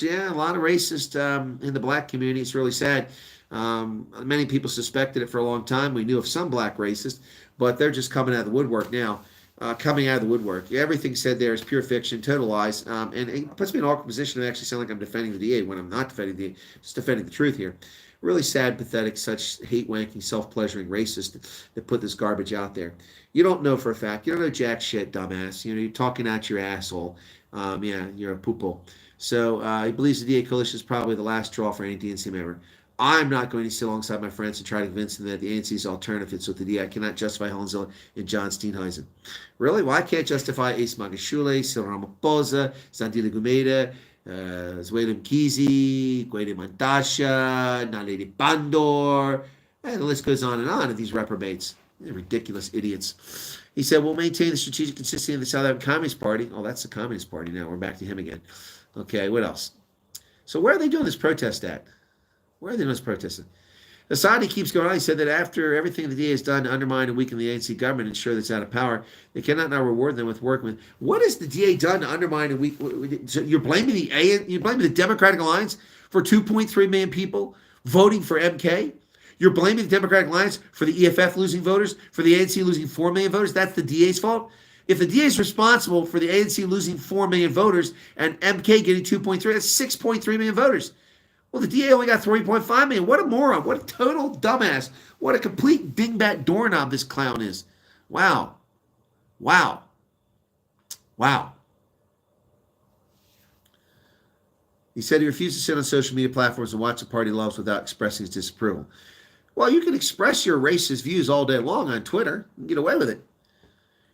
Yeah, a lot of racist in the black community. It's really sad. Many people suspected it for a long time. We knew of some black racists, but they're just coming out of the woodwork now. Everything said there is pure fiction, total lies, and it puts me in an awkward position to actually sound like I'm defending the DA when I'm not defending the DA, just defending the truth here. Really sad, pathetic, such hate-wanking, self-pleasuring racist that put this garbage out there. You don't know for a fact. You don't know jack shit, dumbass. You're talking out your asshole. Yeah, you're a poopo. So he believes the DA coalition is probably the last straw for any DNC member. I'm not going to sit alongside my friends and try to convince them that the ANC's alternative fits with the DA. I cannot justify Helen Zille and John Steenhuisen. Really? Well, I can't justify Ace Magashule, Cyril Ramaphosa, Zandile Gumeda, Zweli Mkhize, Gwede Mantashe, Naledi Pandor, and the list goes on of these reprobates. They're ridiculous idiots. He said, we'll maintain the strategic consistency of the South African Communist Party. Oh, that's the Communist Party now. We're back to him again. Okay, what else? So where are they doing this protest at? Where are they doing this protest? Hassani keeps going on. He said that after everything the DA has done to undermine and weaken the ANC government and ensure that it's out of power, they cannot now reward them with working with. What has the DA done to undermine and weaken? So you're blaming the Democratic Alliance for 2.3 million people voting for MK? You're blaming the Democratic Alliance for the EFF losing voters, for the ANC losing 4 million voters? That's the DA's fault? If the DA is responsible for the ANC losing 4 million voters and MK getting 2.3, that's 6.3 million voters. Well, the DA only got 3.5 million. What a moron. What a total dumbass. What a complete dingbat doorknob this clown is. Wow. Wow. Wow. He said he refused to sit on social media platforms and watch the party loves without expressing his disapproval. Well, you can express your racist views all day long on Twitter. You can get away with it.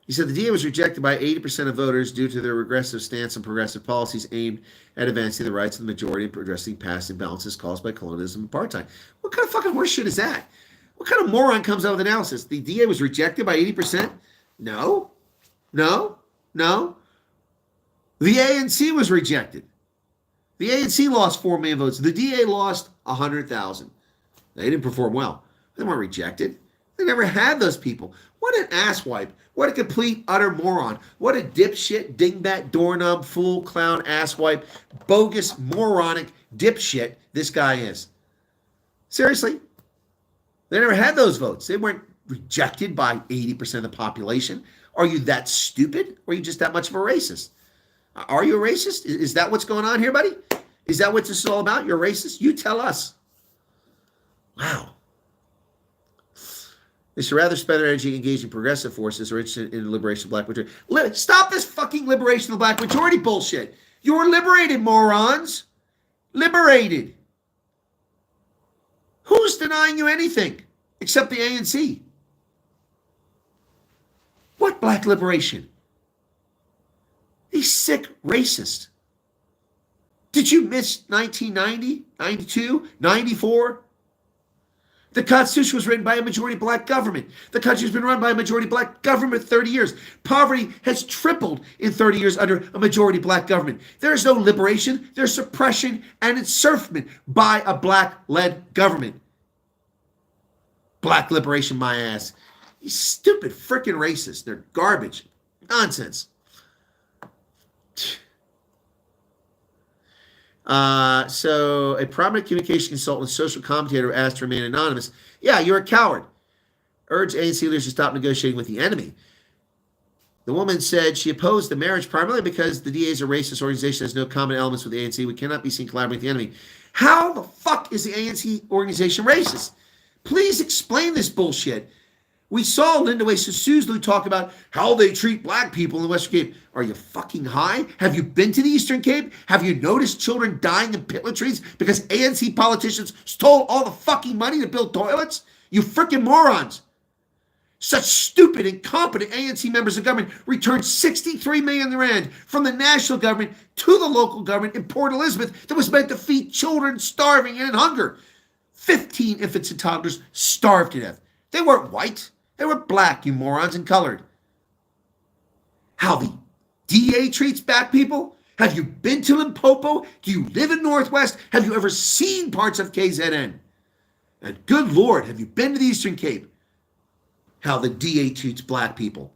He said the DA was rejected by 80% of voters due to their regressive stance on progressive policies aimed at advancing the rights of the majority and addressing past imbalances caused by colonialism and apartheid. What kind of fucking horseshit is that? What kind of moron comes out with analysis? The DA was rejected by 80%? No. No. No. The ANC was rejected. The ANC lost 4 million votes. The DA lost 100,000. They didn't perform well. They weren't rejected. They never had those people. What an asswipe. What a complete, utter moron. What a dipshit, dingbat, doorknob, fool, clown, asswipe, bogus, moronic dipshit this guy is. Seriously. They never had those votes. They weren't rejected by 80% of the population. Are you that stupid? Or are you just that much of a racist? Are you a racist? Is that what's going on here, buddy? Is that what this is all about? You're a racist? You tell us. Wow. They should rather spend their energy engaging progressive forces or interested in the liberation of the black majority. Stop this fucking liberation of the black majority bullshit. You're liberated, morons. Liberated. Who's denying you anything except the ANC? What black liberation? He's sick racist. Did you miss 1990, 92, 94? The Constitution was written by a majority black government. The country has been run by a majority black government for 30 years. Poverty has tripled in 30 years under a majority black government. There is no liberation. There's suppression and encirclement by a black-led government. Black liberation, my ass. You stupid freaking racist. They're garbage. Nonsense. So a prominent communication consultant and social commentator asked to remain anonymous. Yeah, you're a coward. Urged ANC leaders to stop negotiating with the enemy. The woman said she opposed the marriage primarily because the DA is a racist organization that has no common elements with the ANC. We cannot be seen collaborating with the enemy. How the fuck is the ANC organization racist? Please explain this bullshit. We saw Linda Way Susuzlu talk about how they treat black people in the Western Cape. Are you fucking high? Have you been to the Eastern Cape? Have you noticed children dying in pit latrines because ANC politicians stole all the fucking money to build toilets? You freaking morons. Such stupid, incompetent ANC members of government returned 63 million rand from the national government to the local government in Port Elizabeth that was meant to feed children starving and in hunger. 15 infants and toddlers starved to death. They weren't white. They were black, you morons, and colored. How the DA treats black people? Have you been to Limpopo? Do you live in Northwest? Have you ever seen parts of KZN? And good Lord, have you been to the Eastern Cape? How the DA treats black people.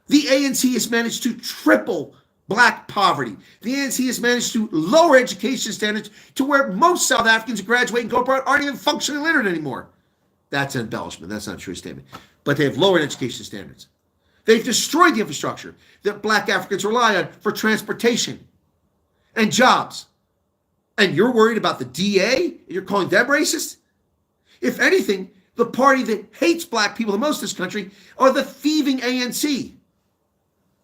The ANC has managed to triple black poverty. The ANC has managed to lower education standards to where most South Africans who graduate and go abroad aren't even functionally literate anymore. That's an embellishment. That's not a true statement. But they have lowered education standards. They've destroyed the infrastructure that black Africans rely on for transportation and jobs. And you're worried about the DA? And you're calling them racist? If anything, the party that hates black people the most in this country are the thieving ANC.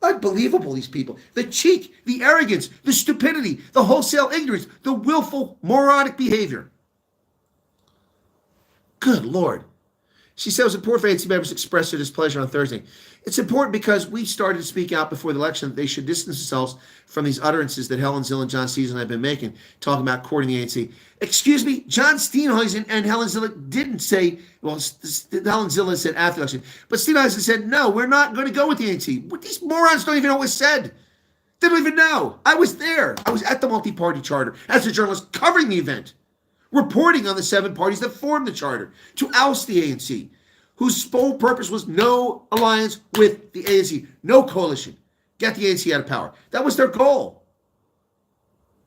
Unbelievable, these people. The cheek, the arrogance, the stupidity, the wholesale ignorance, the willful, moronic behavior. Good Lord. She said it was important for ANC members to express their displeasure on Thursday. It's important because we started to speak out before the election that they should distance themselves from these utterances that Helen Zille and John Steenhuisen have been making, talking about courting the ANC. Excuse me, John Steenhuisen and Helen Zille didn't say, well, Helen Zille said after the election, but Steenhuisen said, no, we're not going to go with the ANC. These morons don't even know what was said. They don't even know. I was there. I was at the multi-party charter as a journalist covering the event, reporting on the 7 parties that formed the charter to oust the ANC, whose sole purpose was no alliance with the ANC, no coalition, get the ANC out of power. That was their goal.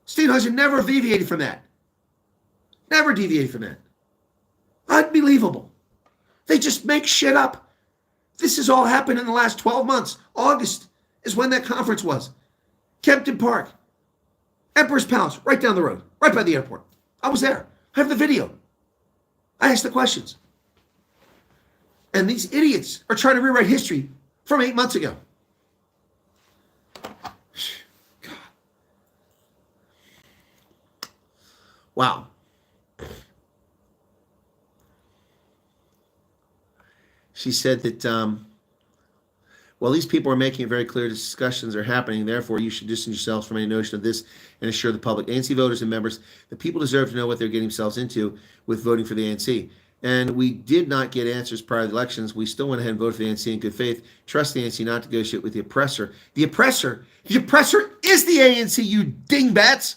Steenhuisen never deviated from that. Never deviated from that. Unbelievable. They just make shit up. This has all happened in the last 12 months. August is when that conference was. Kempton Park. Emperor's Palace, right down the road, right by the airport. I was there. I have the video. I asked the questions. And these idiots are trying to rewrite history from 8 months ago. God. Wow. She said that, well, these people are making it very clear discussions are happening. Therefore, you should distance yourselves from any notion of this and assure the public, ANC voters and members, that people deserve to know what they're getting themselves into with voting for the ANC. And we did not get answers prior to the elections. We still went ahead and voted for the ANC in good faith. Trust the ANC not to negotiate with the oppressor. The oppressor is the ANC, you dingbats.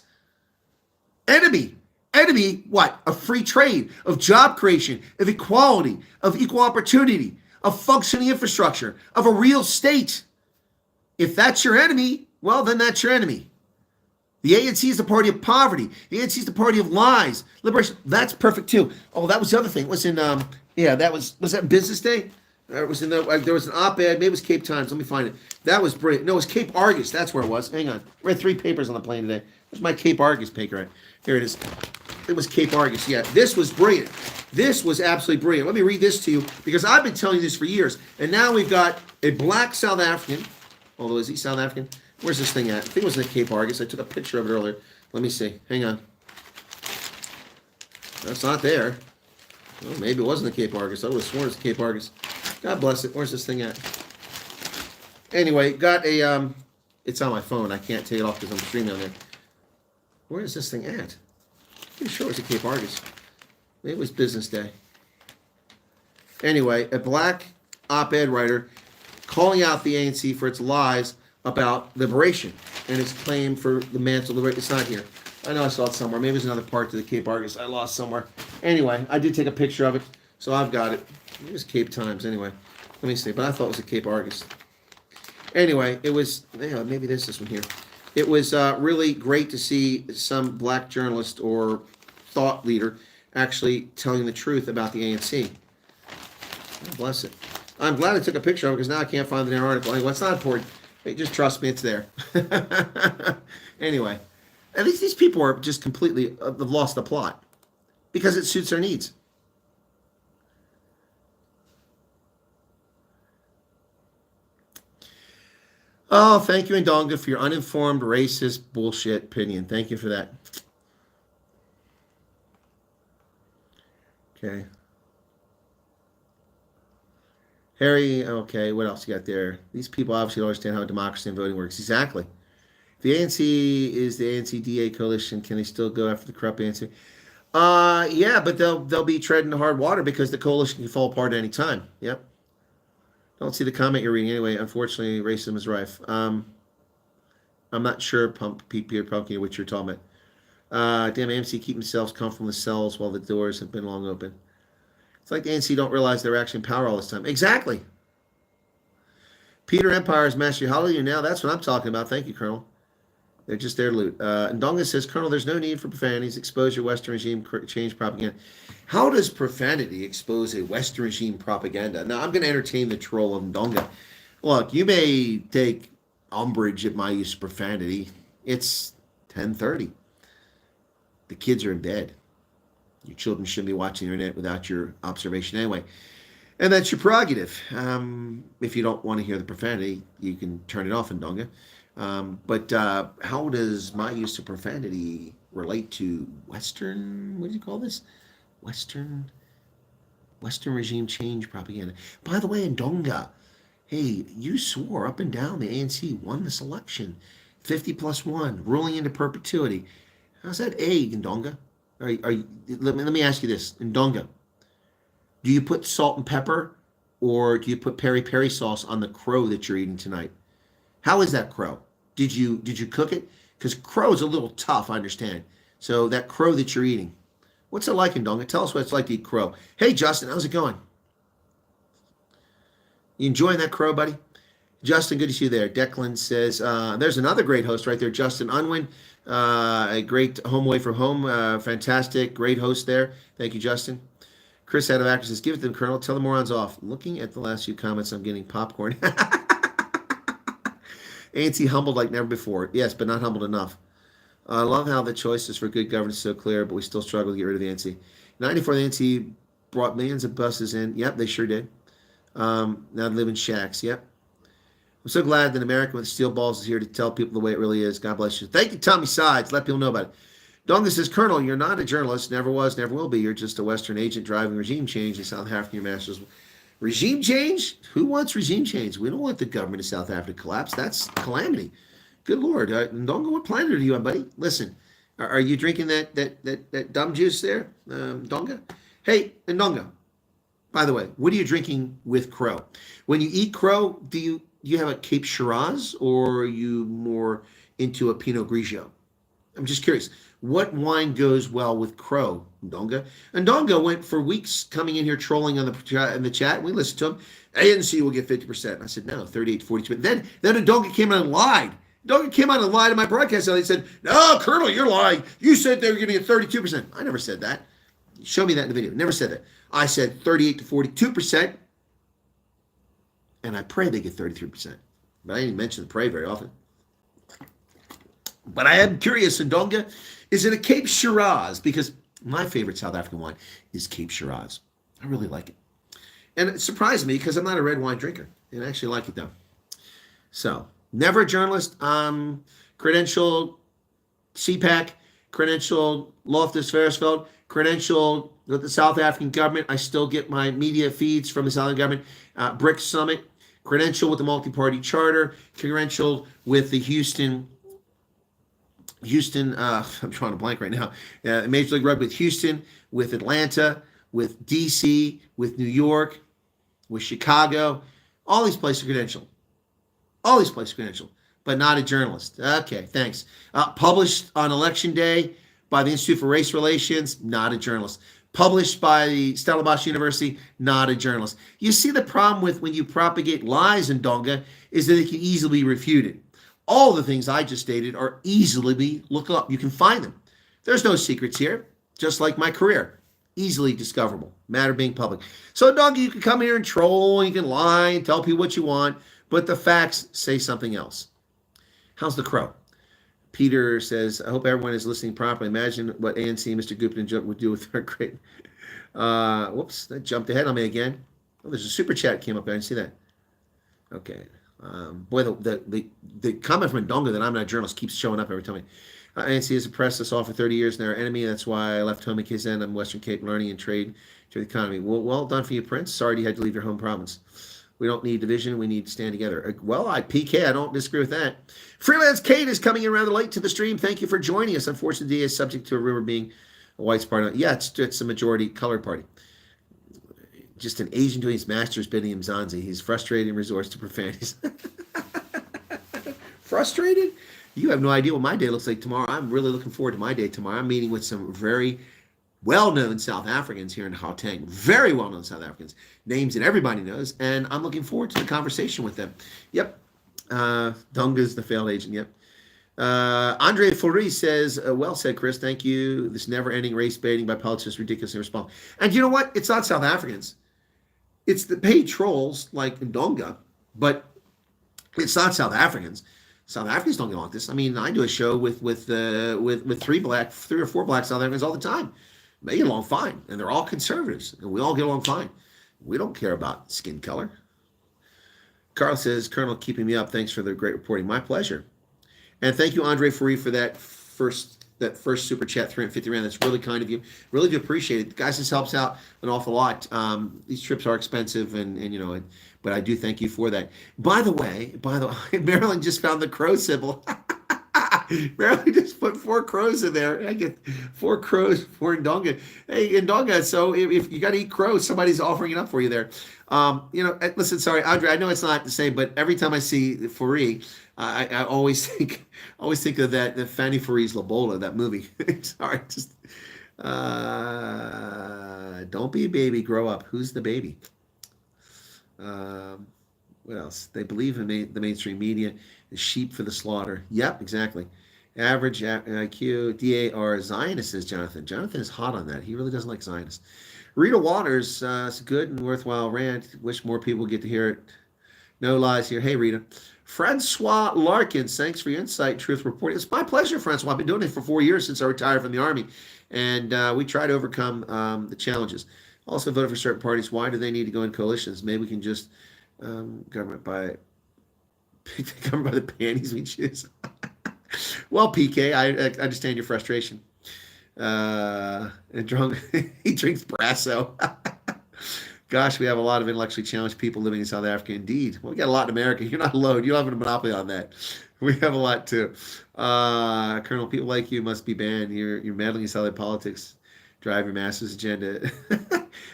Enemy, what? Of free trade, of job creation, of equality, of equal opportunity, of functioning infrastructure, of a real state. If that's your enemy, well, then that's your enemy. The ANC is the party of poverty. The ANC is the party of lies. Liberation, that's perfect too. Oh, that was the other thing. It was in, was that Business Day? It was in there was an op-ed, maybe it was Cape Times. Let me find it. That was brilliant. No, it was Cape Argus. That's where it was. Hang on. I read 3 papers on the plane today. There's my Cape Argus paper. Here it is. It was Cape Argus. Yeah, this was brilliant. This was absolutely brilliant. Let me read this to you because I've been telling you this for years. And now we've got a black South African. Although, is he South African? Where's this thing at? I think it was in the Cape Argus. I took a picture of it earlier. Let me see. Hang on. That's not there. Well, maybe it wasn't the Cape Argus. I would have sworn it's the Cape Argus. God bless it. Where's this thing at? Anyway, got a, it's on my phone. I can't take it off because I'm streaming on there. Where is this thing at? I'm pretty sure it was the Cape Argus. Maybe it was Business Day. Anyway, a black op-ed writer calling out the ANC for its lies about liberation and its claim for the mantle of liberation. It's not here. I know I saw it somewhere. Maybe there's another part to the Cape Argus I lost somewhere. Anyway, I did take a picture of it, so I've got it. It was Cape Times anyway. Let me see, but I thought it was the Cape Argus. Anyway, it was, maybe there's this one here. It was really great to see some black journalist or thought leader actually telling the truth about the ANC. Oh, bless it. I'm glad I took a picture of it because now I can't find the damn article. Anyway, it's not important. Hey, just trust me, it's there. Anyway, at least these people are just completely have lost the plot because it suits their needs. Oh, thank you, Ndonga, for your uninformed, racist bullshit opinion. Thank you for that. Okay. Harry, okay, what else you got there? These people obviously don't understand how democracy and voting works. Exactly. If the ANC is the ANC-DA coalition, can they still go after the corrupt ANC? Yeah, but they'll be treading hard water because the coalition can fall apart at any time. Yep. Don't see the comment you're reading. Anyway, unfortunately, racism is rife. I'm not sure, Pete Beard Pumpkin, what you're talking about. Damn, AMC keep themselves comfortable in the cells while the doors have been long open. It's like the ANC don't realize they're actually in power all this time. Exactly. Peter Empire's master. Hallelujah now. That's what I'm talking about. Thank you, Colonel. They're just there to loot. Ndonga says, Colonel, there's no need for profanities. Expose your Western regime change propaganda. How does profanity expose a Western regime propaganda? Now, I'm going to entertain the troll of Ndonga. Look, you may take umbrage at my use of profanity. It's 10:30. The kids are in bed. Your children shouldn't be watching the internet without your observation anyway. And that's your prerogative. If you don't want to hear the profanity, you can turn it off, Ndonga. But how does my use of profanity relate to Western, what do you call this? Western regime change propaganda. By the way, Ndonga, hey, you swore up and down the ANC won this election. 50+1, ruling into perpetuity. How's that Ndonga? Let me ask you this, Ndonga. Do you put salt and pepper or do you put peri-peri sauce on the crow that you're eating tonight? How is that crow? Did you cook it? Because crow is a little tough, I understand. So that crow that you're eating, what's it like, Ndonga? Tell us what it's like to eat crow. Hey, Justin, how's it going? You enjoying that crow, buddy? Justin, good to see you there. Declan says, there's another great host right there, Justin Unwin. A great home away from home. Fantastic, great host there. Thank you, Justin. Chris out of Actors says, give it to them, Colonel. Tell the morons off. Looking at the last few comments, I'm getting popcorn. ANC humbled like never before. Yes, but not humbled enough. I love how the choices for good governance are so clear, but we still struggle to get rid of the ANC. 94, the ANC brought millions of buses in. Yep, they sure did. Now they live in shacks. Yep. I'm so glad that America with steel balls is here to tell people the way it really is. God bless you. Thank you, Tommy Sides. Let people know about it. Donga says, Colonel, you're not a journalist. Never was, never will be. You're just a Western agent driving regime change in South Africa. Your master's regime change? Who wants regime change? We don't want the government of South Africa to collapse. That's calamity. Good Lord. Donga, what planet are you on, buddy? Listen, are you drinking that dumb juice there, Donga? Hey, Ndonga, by the way, what are you drinking with crow? When you eat crow, do you have a Cape Shiraz, or are you more into a Pinot Grigio? I'm just curious. What wine goes well with crow, Ndonga? And Ndonga went for weeks coming in here trolling in the chat. We listened to him. ANC will get 50%. I said, no, 38 to 42. Then Ndonga came out and lied. Ndonga came out and lied in my broadcast. And he said, no, Colonel, you're lying. You said they were going to get 32%. I never said that. Show me that in the video. Never said that. I said 38 to 42%. And I pray they get 33%. But I didn't mention the pray very often. But I am curious, Ndonga, is it a Cape Shiraz? Because my favorite South African wine is Cape Shiraz. I really like it. And it surprised me because I'm not a red wine drinker. And I actually like it though. So, never a journalist. Credentialed CPAC, credentialed Loftus Versfeld, credentialed with the South African government. I still get my media feeds from the South African government. BRICS Summit, credentialed with the multi-party charter, credentialed with the Houston, I'm drawing a blank right now. Major League Rugby with Houston, with Atlanta, with DC, with New York, with Chicago. All these places are credentialed. All these places are credentialed, but not a journalist. Okay, thanks. Published on Election Day by the Institute for Race Relations, not a journalist. Published by the Stellenbosch University, not a journalist. You see, the problem with when you propagate lies in Ndonga is that it can easily be refuted. All the things I just stated are easily be looked up. You can find them. There's no secrets here, just like my career. Easily discoverable. Matter of being public. So, Ndonga, you can come here and troll, you can lie and tell people what you want, but the facts say something else. How's the crow? Peter says, I hope everyone is listening properly. Imagine what ANC, Mr. Gupta would do with our great... whoops, that jumped ahead on me again. Oh, there's a super chat came up there. I didn't see that. Okay. Boy, the comment from Ndonga that I'm not a journalist keeps showing up every time. ANC has oppressed us all for 30 years and they're our enemy. That's why I left home in KZN. I'm Western Cape learning and trade to the economy. Well done for you, Prince. Sorry you had to leave your home province. We don't need division. We need to stand together. Well, PK, I don't disagree with that. Freelance Kate is coming in rather late to the stream. Thank you for joining us. Unfortunately, DA is subject to a rumor being a white party. Yeah, it's a majority colored party. Just an Asian doing his master's bidding him Zanzi. He's frustrated and resorts to profanities. Frustrated? You have no idea what my day looks like tomorrow. I'm really looking forward to my day tomorrow. I'm meeting with some very well-known South Africans here in Gauteng. Very well-known South Africans. Names that everybody knows. And I'm looking forward to the conversation with them. Yep. Ndonga's the failed agent. Yep. Andre Fourie says, well said, Chris. Thank you. This never-ending race baiting by politicians is ridiculous and irresponsible. And you know what? It's not South Africans. It's the paid trolls like Ndonga, but it's not South Africans. South Africans don't get along with this. I mean, I do a show with three or four black South Africans all the time. They get along fine, and they're all conservatives, and we all get along fine. We don't care about skin color. Carl says, Colonel, keeping me up. Thanks for the great reporting. My pleasure. And thank you, Andre Fourie, for that first super chat, 350 rand. That's really kind of you. Really do appreciate it. Guys, this helps out an awful lot. These trips are expensive, and but I do thank you for that. By the way, Marilyn just found the crow symbol. Marilyn just put 4 crows in there. I get 4 crows for Ndonga. Hey, Ndonga, so if you got to eat crows, somebody's offering it up for you there. Listen, sorry, Andre, I know it's not the same, but every time I see Fourie, I always think of the Fanny Fourier's Lobola, that movie. Sorry, just don't be a baby, grow up. Who's the baby? What else? They believe in the mainstream media, the sheep for the slaughter. Yep, exactly. Average IQ, DAR, Zionist, says Jonathan. Jonathan is hot on that. He really doesn't like Zionists. Rita Waters, it's a good and worthwhile rant. Wish more people get to hear it. No lies here. Hey, Rita. Francois Larkins, thanks for your insight, truth reporting. It's my pleasure, Francois. I've been doing it for 4 years since I retired from the Army, and we try to overcome the challenges. Also voted for certain parties. Why do they need to go in coalitions? Maybe we can just government by pick the government by the panties we choose. Well, PK, I understand your frustration. And drunk, he drinks Brasso. Gosh, we have a lot of intellectually challenged people living in South Africa. Indeed. Well, we got a lot in America. You're not alone. You don't have a monopoly on that. We have a lot, too. Colonel, people like you must be banned. You're meddling in Southern politics. Drive your master's agenda.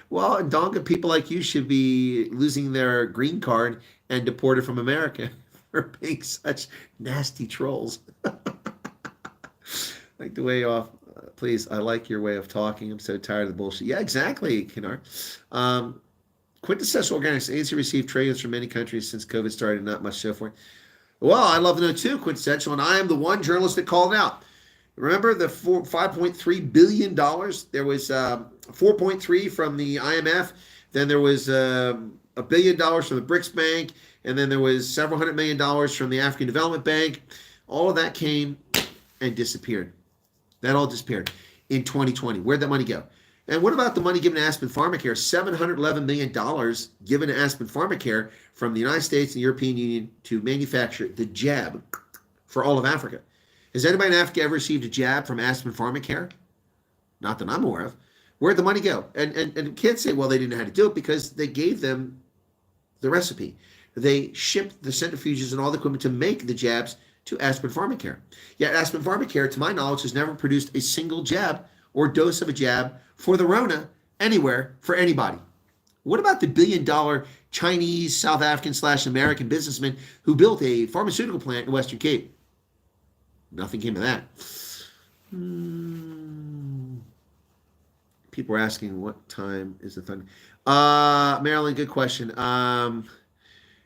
Well, in Donga, people like you should be losing their green card and deported from America for being such nasty trolls. Like the way off. Please, I like your way of talking. I'm so tired of the bullshit. Yeah, exactly, Kinar. Quintessential organics. ANC received trades from many countries since COVID started, not much so forth. Well, I love to know too, Quintessential, and I am the one journalist that called it out. Remember the $5.3 billion? There was 4.3 from the IMF. Then there was $1 billion from the BRICS Bank. And then there was several $100 million from the African Development Bank. All of that came and disappeared. That all disappeared in 2020. Where'd that money go? And what about the money given to Aspen Pharmacare? $711 million given to Aspen Pharmacare from the United States and the European Union to manufacture the jab for all of Africa. Has anybody in Africa ever received a jab from Aspen Pharmacare? Not that I'm aware of. Where'd the money go? And kids say, well, they didn't know how to do it because they gave them the recipe. They shipped the centrifuges and all the equipment to make the jabs to Aspen Pharmacare. Yet Aspen Pharmacare, to my knowledge, has never produced a single jab or dose of a jab for the Rona anywhere for anybody. What about the billion-dollar Chinese, South African/American businessman who built a pharmaceutical plant in Western Cape? Nothing came of that. People were asking what time is the thunder. Marilyn, good question.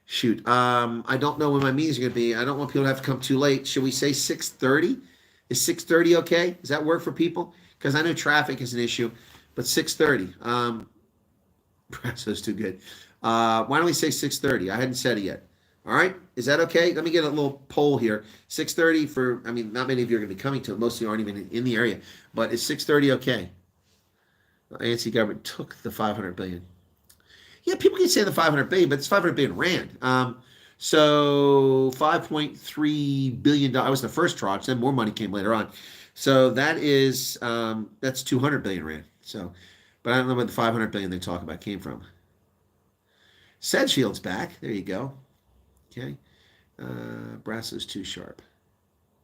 Shoot. I don't know when my meetings are going to be. I don't want people to have to come too late. Should we say 6:30? Is 6:30 okay? Does that work for people? Because I know traffic is an issue, but 6:30. Brasso's too good. Why don't we say 6:30? I hadn't said it yet. All right. Is that okay? Let me get a little poll here. 6:30 for, I mean, not many of you are going to be coming to it. Most of you aren't even in the area. But is 6:30 okay? The ANC government took the $500 billion. Yeah, people can say the $500 billion, but it's $500 billion rand. So $5.3 billion was the first tranche. Then more money came later on. So that is that's 200 billion rand. So, but I don't know where the 500 billion they talk about came from. Sedgefield's back. There you go. Okay. Brasso's too sharp.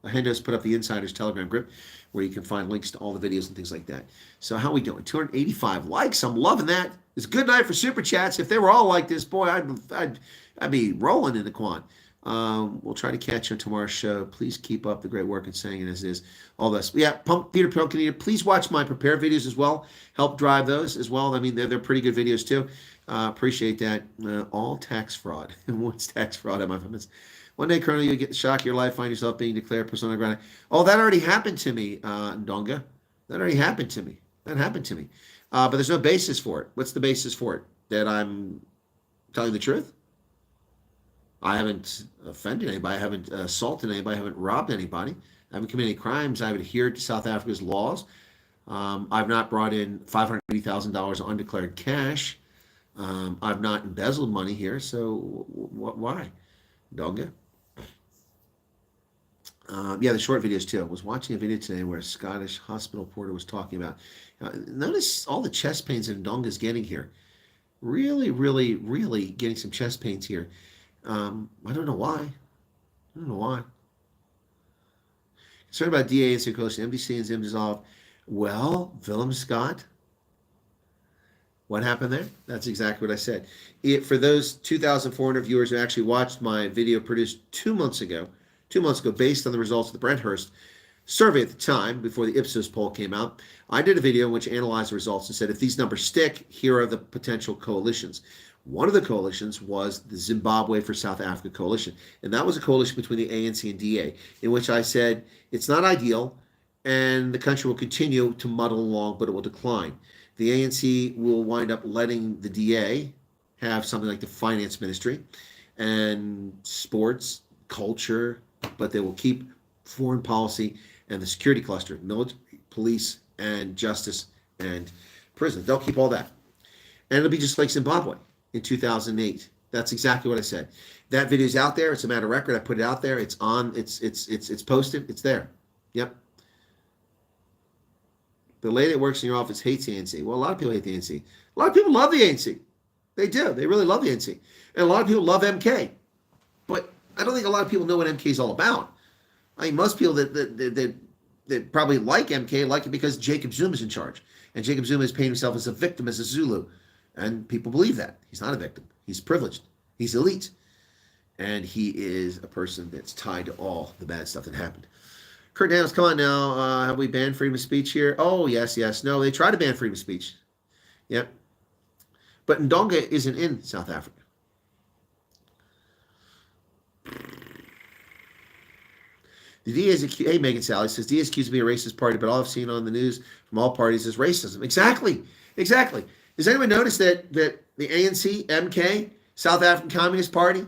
Hendo's put up the Insider's Telegram group where you can find links to all the videos and things like that. So how are we doing? 285 likes. I'm loving that. It's a good night for super chats. If they were all like this, boy, I'd be rolling in the quant. We'll try to catch you on tomorrow's show. Please keep up the great work and saying it as it is. All this. Yeah, Peter Pilkinier, please watch my prepared videos as well. Help drive those as well. I mean, they're pretty good videos too. Appreciate that. All tax fraud. What's tax fraud? Am I famous? One day, Colonel, you get the shock of your life, find yourself being declared persona grata. Oh, that already happened to me, Ndonga. That already happened to me. That happened to me. But there's no basis for it. What's the basis for it? That I'm telling the truth? I haven't offended anybody. I haven't assaulted anybody. I haven't robbed anybody. I haven't committed any crimes. I've adhered to South Africa's laws. I've not brought in $580,000 undeclared cash. I've not embezzled money here. So why? Ndonga? Yeah, the short videos too. I was watching a video today where a Scottish hospital porter was talking about. Notice all the chest pains that Ndonga's getting here. Really, really, really getting some chest pains here. I don't know why. I don't know why. Concerned about DA and coalition, MDC and Zim dissolved. Well, Willem Scott. What happened there? That's exactly what I said. For those 2,400 viewers who actually watched my video produced 2 months ago, based on the results of the Brenthurst survey at the time, before the Ipsos poll came out, I did a video in which I analyzed the results and said, if these numbers stick, here are the potential coalitions. One of the coalitions was the Zimbabwe for South Africa coalition. And that was a coalition between the ANC and DA, in which I said, it's not ideal, and the country will continue to muddle along, but it will decline. The ANC will wind up letting the DA have something like the finance ministry and sports, culture, but they will keep foreign policy and the security cluster, military, police, and justice and prison. They'll keep all that. And it'll be just like Zimbabwe in 2008. That's exactly what I said. That video's out there. It's a matter of record. I put it out there. It's on. It's posted. It's there. Yep. The lady that works in your office hates the ANC. Well, a lot of people hate the ANC. A lot of people love the ANC. They do. They really love the ANC. And a lot of people love MK. But I don't think a lot of people know what MK is all about. I mean, most people that probably like MK like it because Jacob Zuma is in charge. And Jacob Zuma is painting himself as a victim, as a Zulu. And people believe that. He's not a victim. He's privileged. He's elite. And he is a person that's tied to all the bad stuff that happened. Kurt Daniels, come on now. Have we banned freedom of speech here? Oh, yes. No, they tried to ban freedom of speech. Yep. But Ndonga isn't in South Africa. The DA's accused, hey, Megan Sally says, DA is accused of being a racist party, but all I've seen on the news from all parties is racism. Exactly. Does anyone notice that the ANC, MK, South African Communist Party,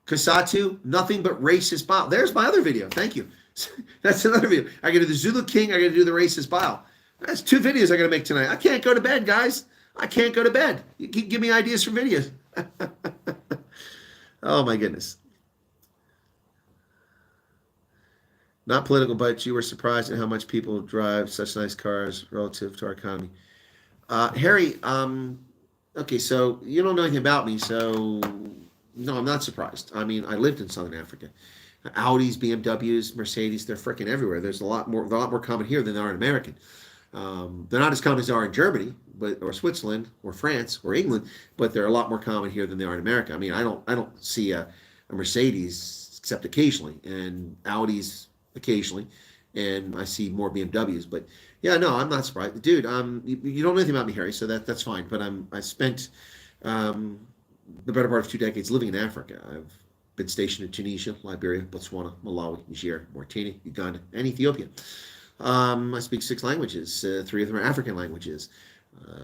COSATU, nothing but racist bile? There's my other video. Thank you. That's another video. I got to do the Zulu King. I got to do the racist bile. That's 2 videos I got to make tonight. I can't go to bed, guys. I can't go to bed. You can give me ideas for videos. Oh, my goodness. Not political, but you were surprised at how much people drive such nice cars relative to our economy. Harry, okay, so you don't know anything about me, so no, I'm not surprised. I mean, I lived in Southern Africa. Audis, BMWs, Mercedes, they're freaking everywhere. They're a lot more common here than they are in America. They're not as common as they are in Germany, or Switzerland, or France, or England, but they're a lot more common here than they are in America. I mean, I don't see a Mercedes except occasionally, and Audis occasionally, and I see more BMWs. But yeah, no, I'm not surprised, dude. You don't know anything about me, Harry, so that's fine. But I spent the better part of 2 decades living in Africa. I've been stationed in Tunisia, Liberia, Botswana, Malawi, Niger, Mauritania, Uganda, and Ethiopia. I speak 6 languages. 3 of them are African languages.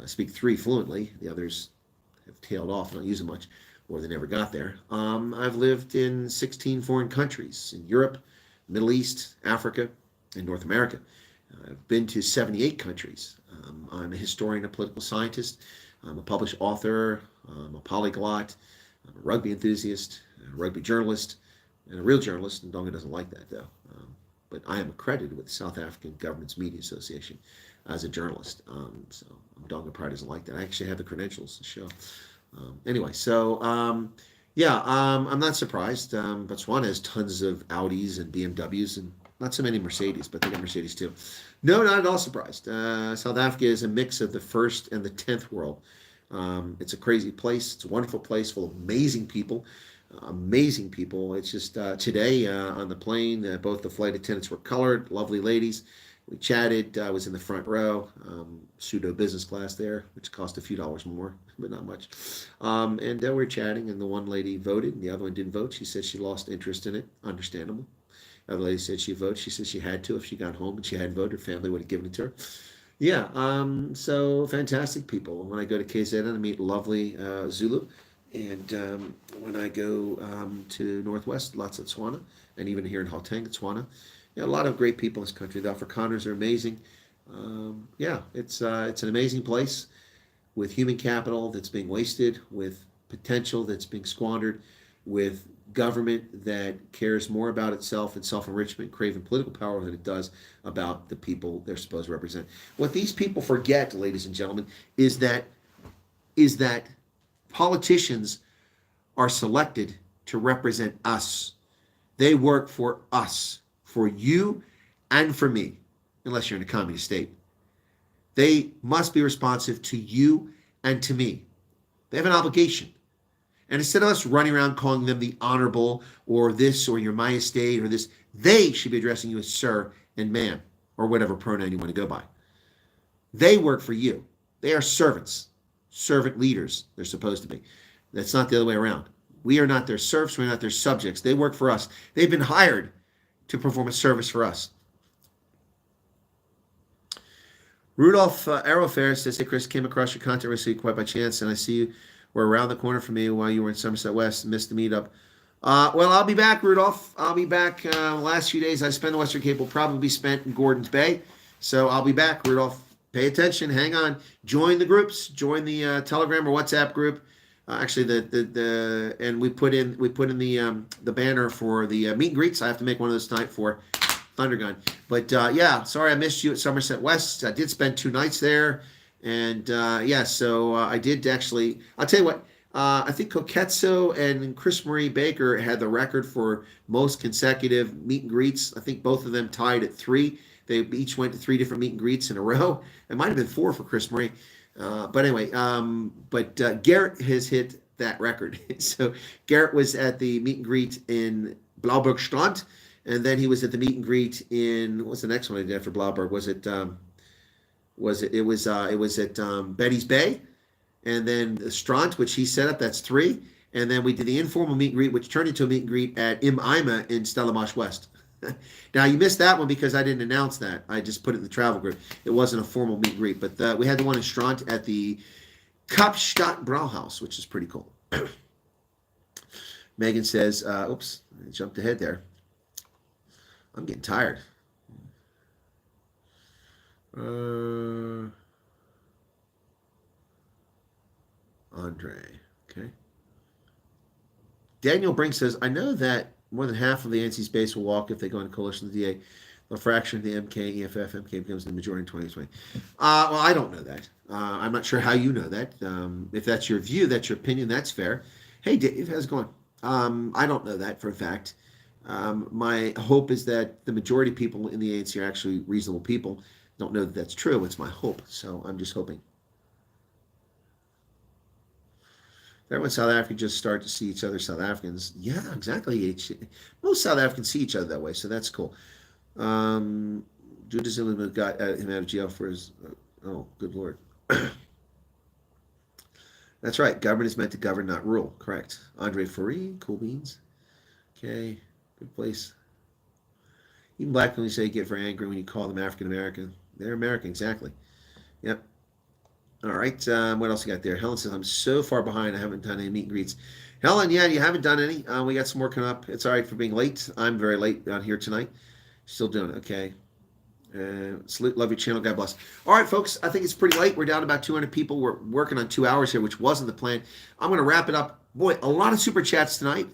I speak 3 fluently. The others have tailed off. I don't use them much, or they never got there. I've lived in 16 foreign countries in Europe, Middle East, Africa, and North America. I've been to 78 countries. I'm a historian, a political scientist. I'm a published author. I'm a polyglot. I'm a rugby enthusiast, a rugby journalist, and a real journalist. And Ndonga doesn't like that, though. But I am accredited with the South African Government's Media Association as a journalist. So Ndonga probably doesn't like that. I actually have the credentials to show. Anyway, so I'm not surprised. Botswana has tons of Audis and BMWs and not so many Mercedes, but they got Mercedes too. No, not at all surprised. South Africa is a mix of the first and the 10th world. It's a crazy place. It's a wonderful place full of amazing people. It's just today on the plane, both the flight attendants were colored, lovely ladies. We chatted. I was in the front row, pseudo business class there, which cost a few dollars more, but not much. And we were chatting, and the one lady voted, and the other one didn't vote. She said she lost interest in it. Understandable. The other lady said she voted. She said she had to if she got home and she hadn't voted. Her family would have given it to her. Yeah, so fantastic people. When I go to KZN, I meet lovely Zulu. And when I go to Northwest, lots of Tswana, and even here in Gauteng, Tswana, a lot of great people in this country. The Afrikaners are amazing. It's an amazing place with human capital that's being wasted, with potential that's being squandered, with government that cares more about itself and self-enrichment, craving political power than it does about the people they're supposed to represent. What these people forget, ladies and gentlemen, is that politicians are selected to represent us. They work for us, for you and for me, unless you're in a communist state. They must be responsive to you and to me. They have an obligation. And instead of us running around calling them the honorable or this or your majesty or this, they should be addressing you as sir and ma'am or whatever pronoun you want to go by. They work for you. They are servants, servant leaders, they're supposed to be. That's not the other way around. We are not their serfs. We're not their subjects. They work for us. They've been hired to perform a service for us. Rudolph Aerofair says, hey, Chris, came across your content recently quite by chance, and I see you were around the corner from me while you were in Somerset West. Missed the meetup. Well, I'll be back, Rudolph. I'll be back. Last few days I spent in Western Cape will probably be spent in Gordons Bay. So I'll be back, Rudolph. Pay attention. Hang on. Join the groups. Join the Telegram or WhatsApp group. Actually, and we put in the banner for the meet and greets. I have to make one of those tonight for Thundergun. But yeah, sorry I missed you at Somerset West. I did spend 2 nights there, and yeah, so I did actually. I'll tell you what. I think Koketso and Chris Marie Baker had the record for most consecutive meet and greets. I think both of them tied at 3. They each went to 3 different meet and greets in a row. It might have been 4 for Chris Marie. But anyway, Garrett has hit that record. So Garrett was at the meet and greet in Blauberg Strand, and then he was at the meet and greet in, what's the next one I did after Blauberg? It was at Betty's Bay, and then the Strand, which he set up, that's 3. And then we did the informal meet and greet, which turned into a meet and greet at Im Ima in Stellamash West. Now, you missed that one because I didn't announce that. I just put it in the travel group. It wasn't a formal meet and greet. But we had the one in Strand at the Kapstadt Brauhaus, which is pretty cool. Megan says, oops, I jumped ahead there. I'm getting tired. Andre, okay. Daniel Brink says, I know that more than half of the ANC's base will walk if they go into coalition with the DA. A fraction of the MK, EFF, MK becomes the majority in 2020. Well, I don't know that. I'm not sure how you know that. If that's your view, that's your opinion, that's fair. Hey, Dave, how's it going? I don't know that for a fact. My hope is that the majority of people in the ANC are actually reasonable people. Don't know that that's true. It's my hope. So I'm just hoping. Everyone in South Africa just start to see each other, South Africans. Yeah, exactly. Most South Africans see each other that way, so that's cool. Judas Zimmerman got him out of jail for his... oh, good Lord. That's right. Government is meant to govern, not rule. Correct. Andre Farid, cool beans. Okay, good place. Even black people say get very angry when you call them African American. They're American, exactly. Yep. All right, what else you got there? Helen says, I'm so far behind, I haven't done any meet and greets. Helen, yeah, you haven't done any. We got some more coming up. It's all right for being late. I'm very late out here tonight. Still doing it, okay. Salute, love your channel, God bless. All right, folks, I think it's pretty late. We're down to about 200 people. We're working on 2 hours here, which wasn't the plan. I'm going to wrap it up. Boy, a lot of super chats tonight.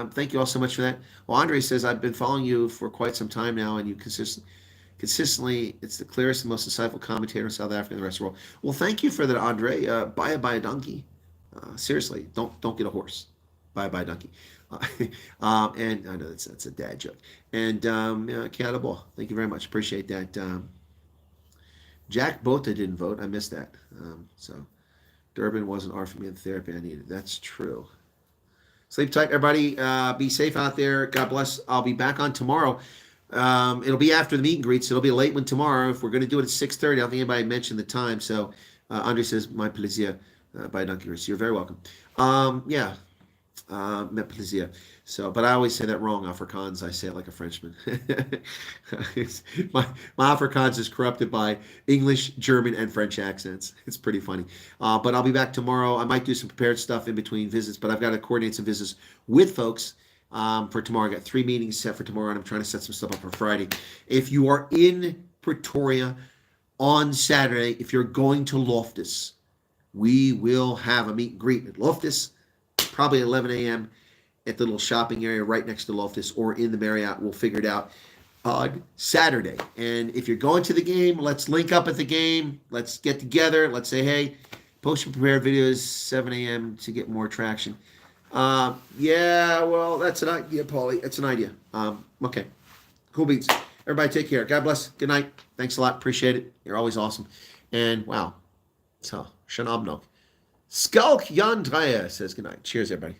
Thank you all so much for that. Well, Andre says, I've been following you for quite some time now, and you consistently, it's the clearest and most insightful commentator in South Africa and the rest of the world. Well, thank you for that, Andre. Buy a donkey. Seriously, don't get a horse. Buy a donkey. And I know that's a dad joke. And Kiara, thank you very much. Appreciate that. Jack Bota didn't vote. I missed that. So Durban wasn't offered me the therapy I needed. That's true. Sleep tight, everybody. Be safe out there. God bless. I'll be back on tomorrow. It'll be after the meet and greets. It'll be a late one tomorrow. If we're going to do it at 6:30, I don't think anybody mentioned the time. So Andre says, my plaisir by Donkey Chris. You're very welcome. Yeah, my plaisir. So, but I always say that wrong, Afrikaans. I say it like a Frenchman. my Afrikaans is corrupted by English, German, and French accents. It's pretty funny. But I'll be back tomorrow. I might do some prepared stuff in between visits, but I've got to coordinate some visits with folks. For tomorrow. I got 3 meetings set for tomorrow, and I'm trying to set some stuff up for Friday. If you are in Pretoria on Saturday, if you're going to Loftus, we will have a meet and greet at Loftus, probably at 11 a.m. at the little shopping area right next to Loftus or in the Marriott. We'll figure it out on Saturday. And if you're going to the game, let's link up at the game. Let's get together. Let's say, hey, post your prepared videos 7 a.m. to get more traction. Yeah, well, that's an idea, Paulie. That's an idea. Okay. Cool beats. Everybody take care. God bless. Good night. Thanks a lot. Appreciate it. You're always awesome. And wow. So, schönen Abend noch. Skulk Jan Dreyer says good night. Cheers, everybody.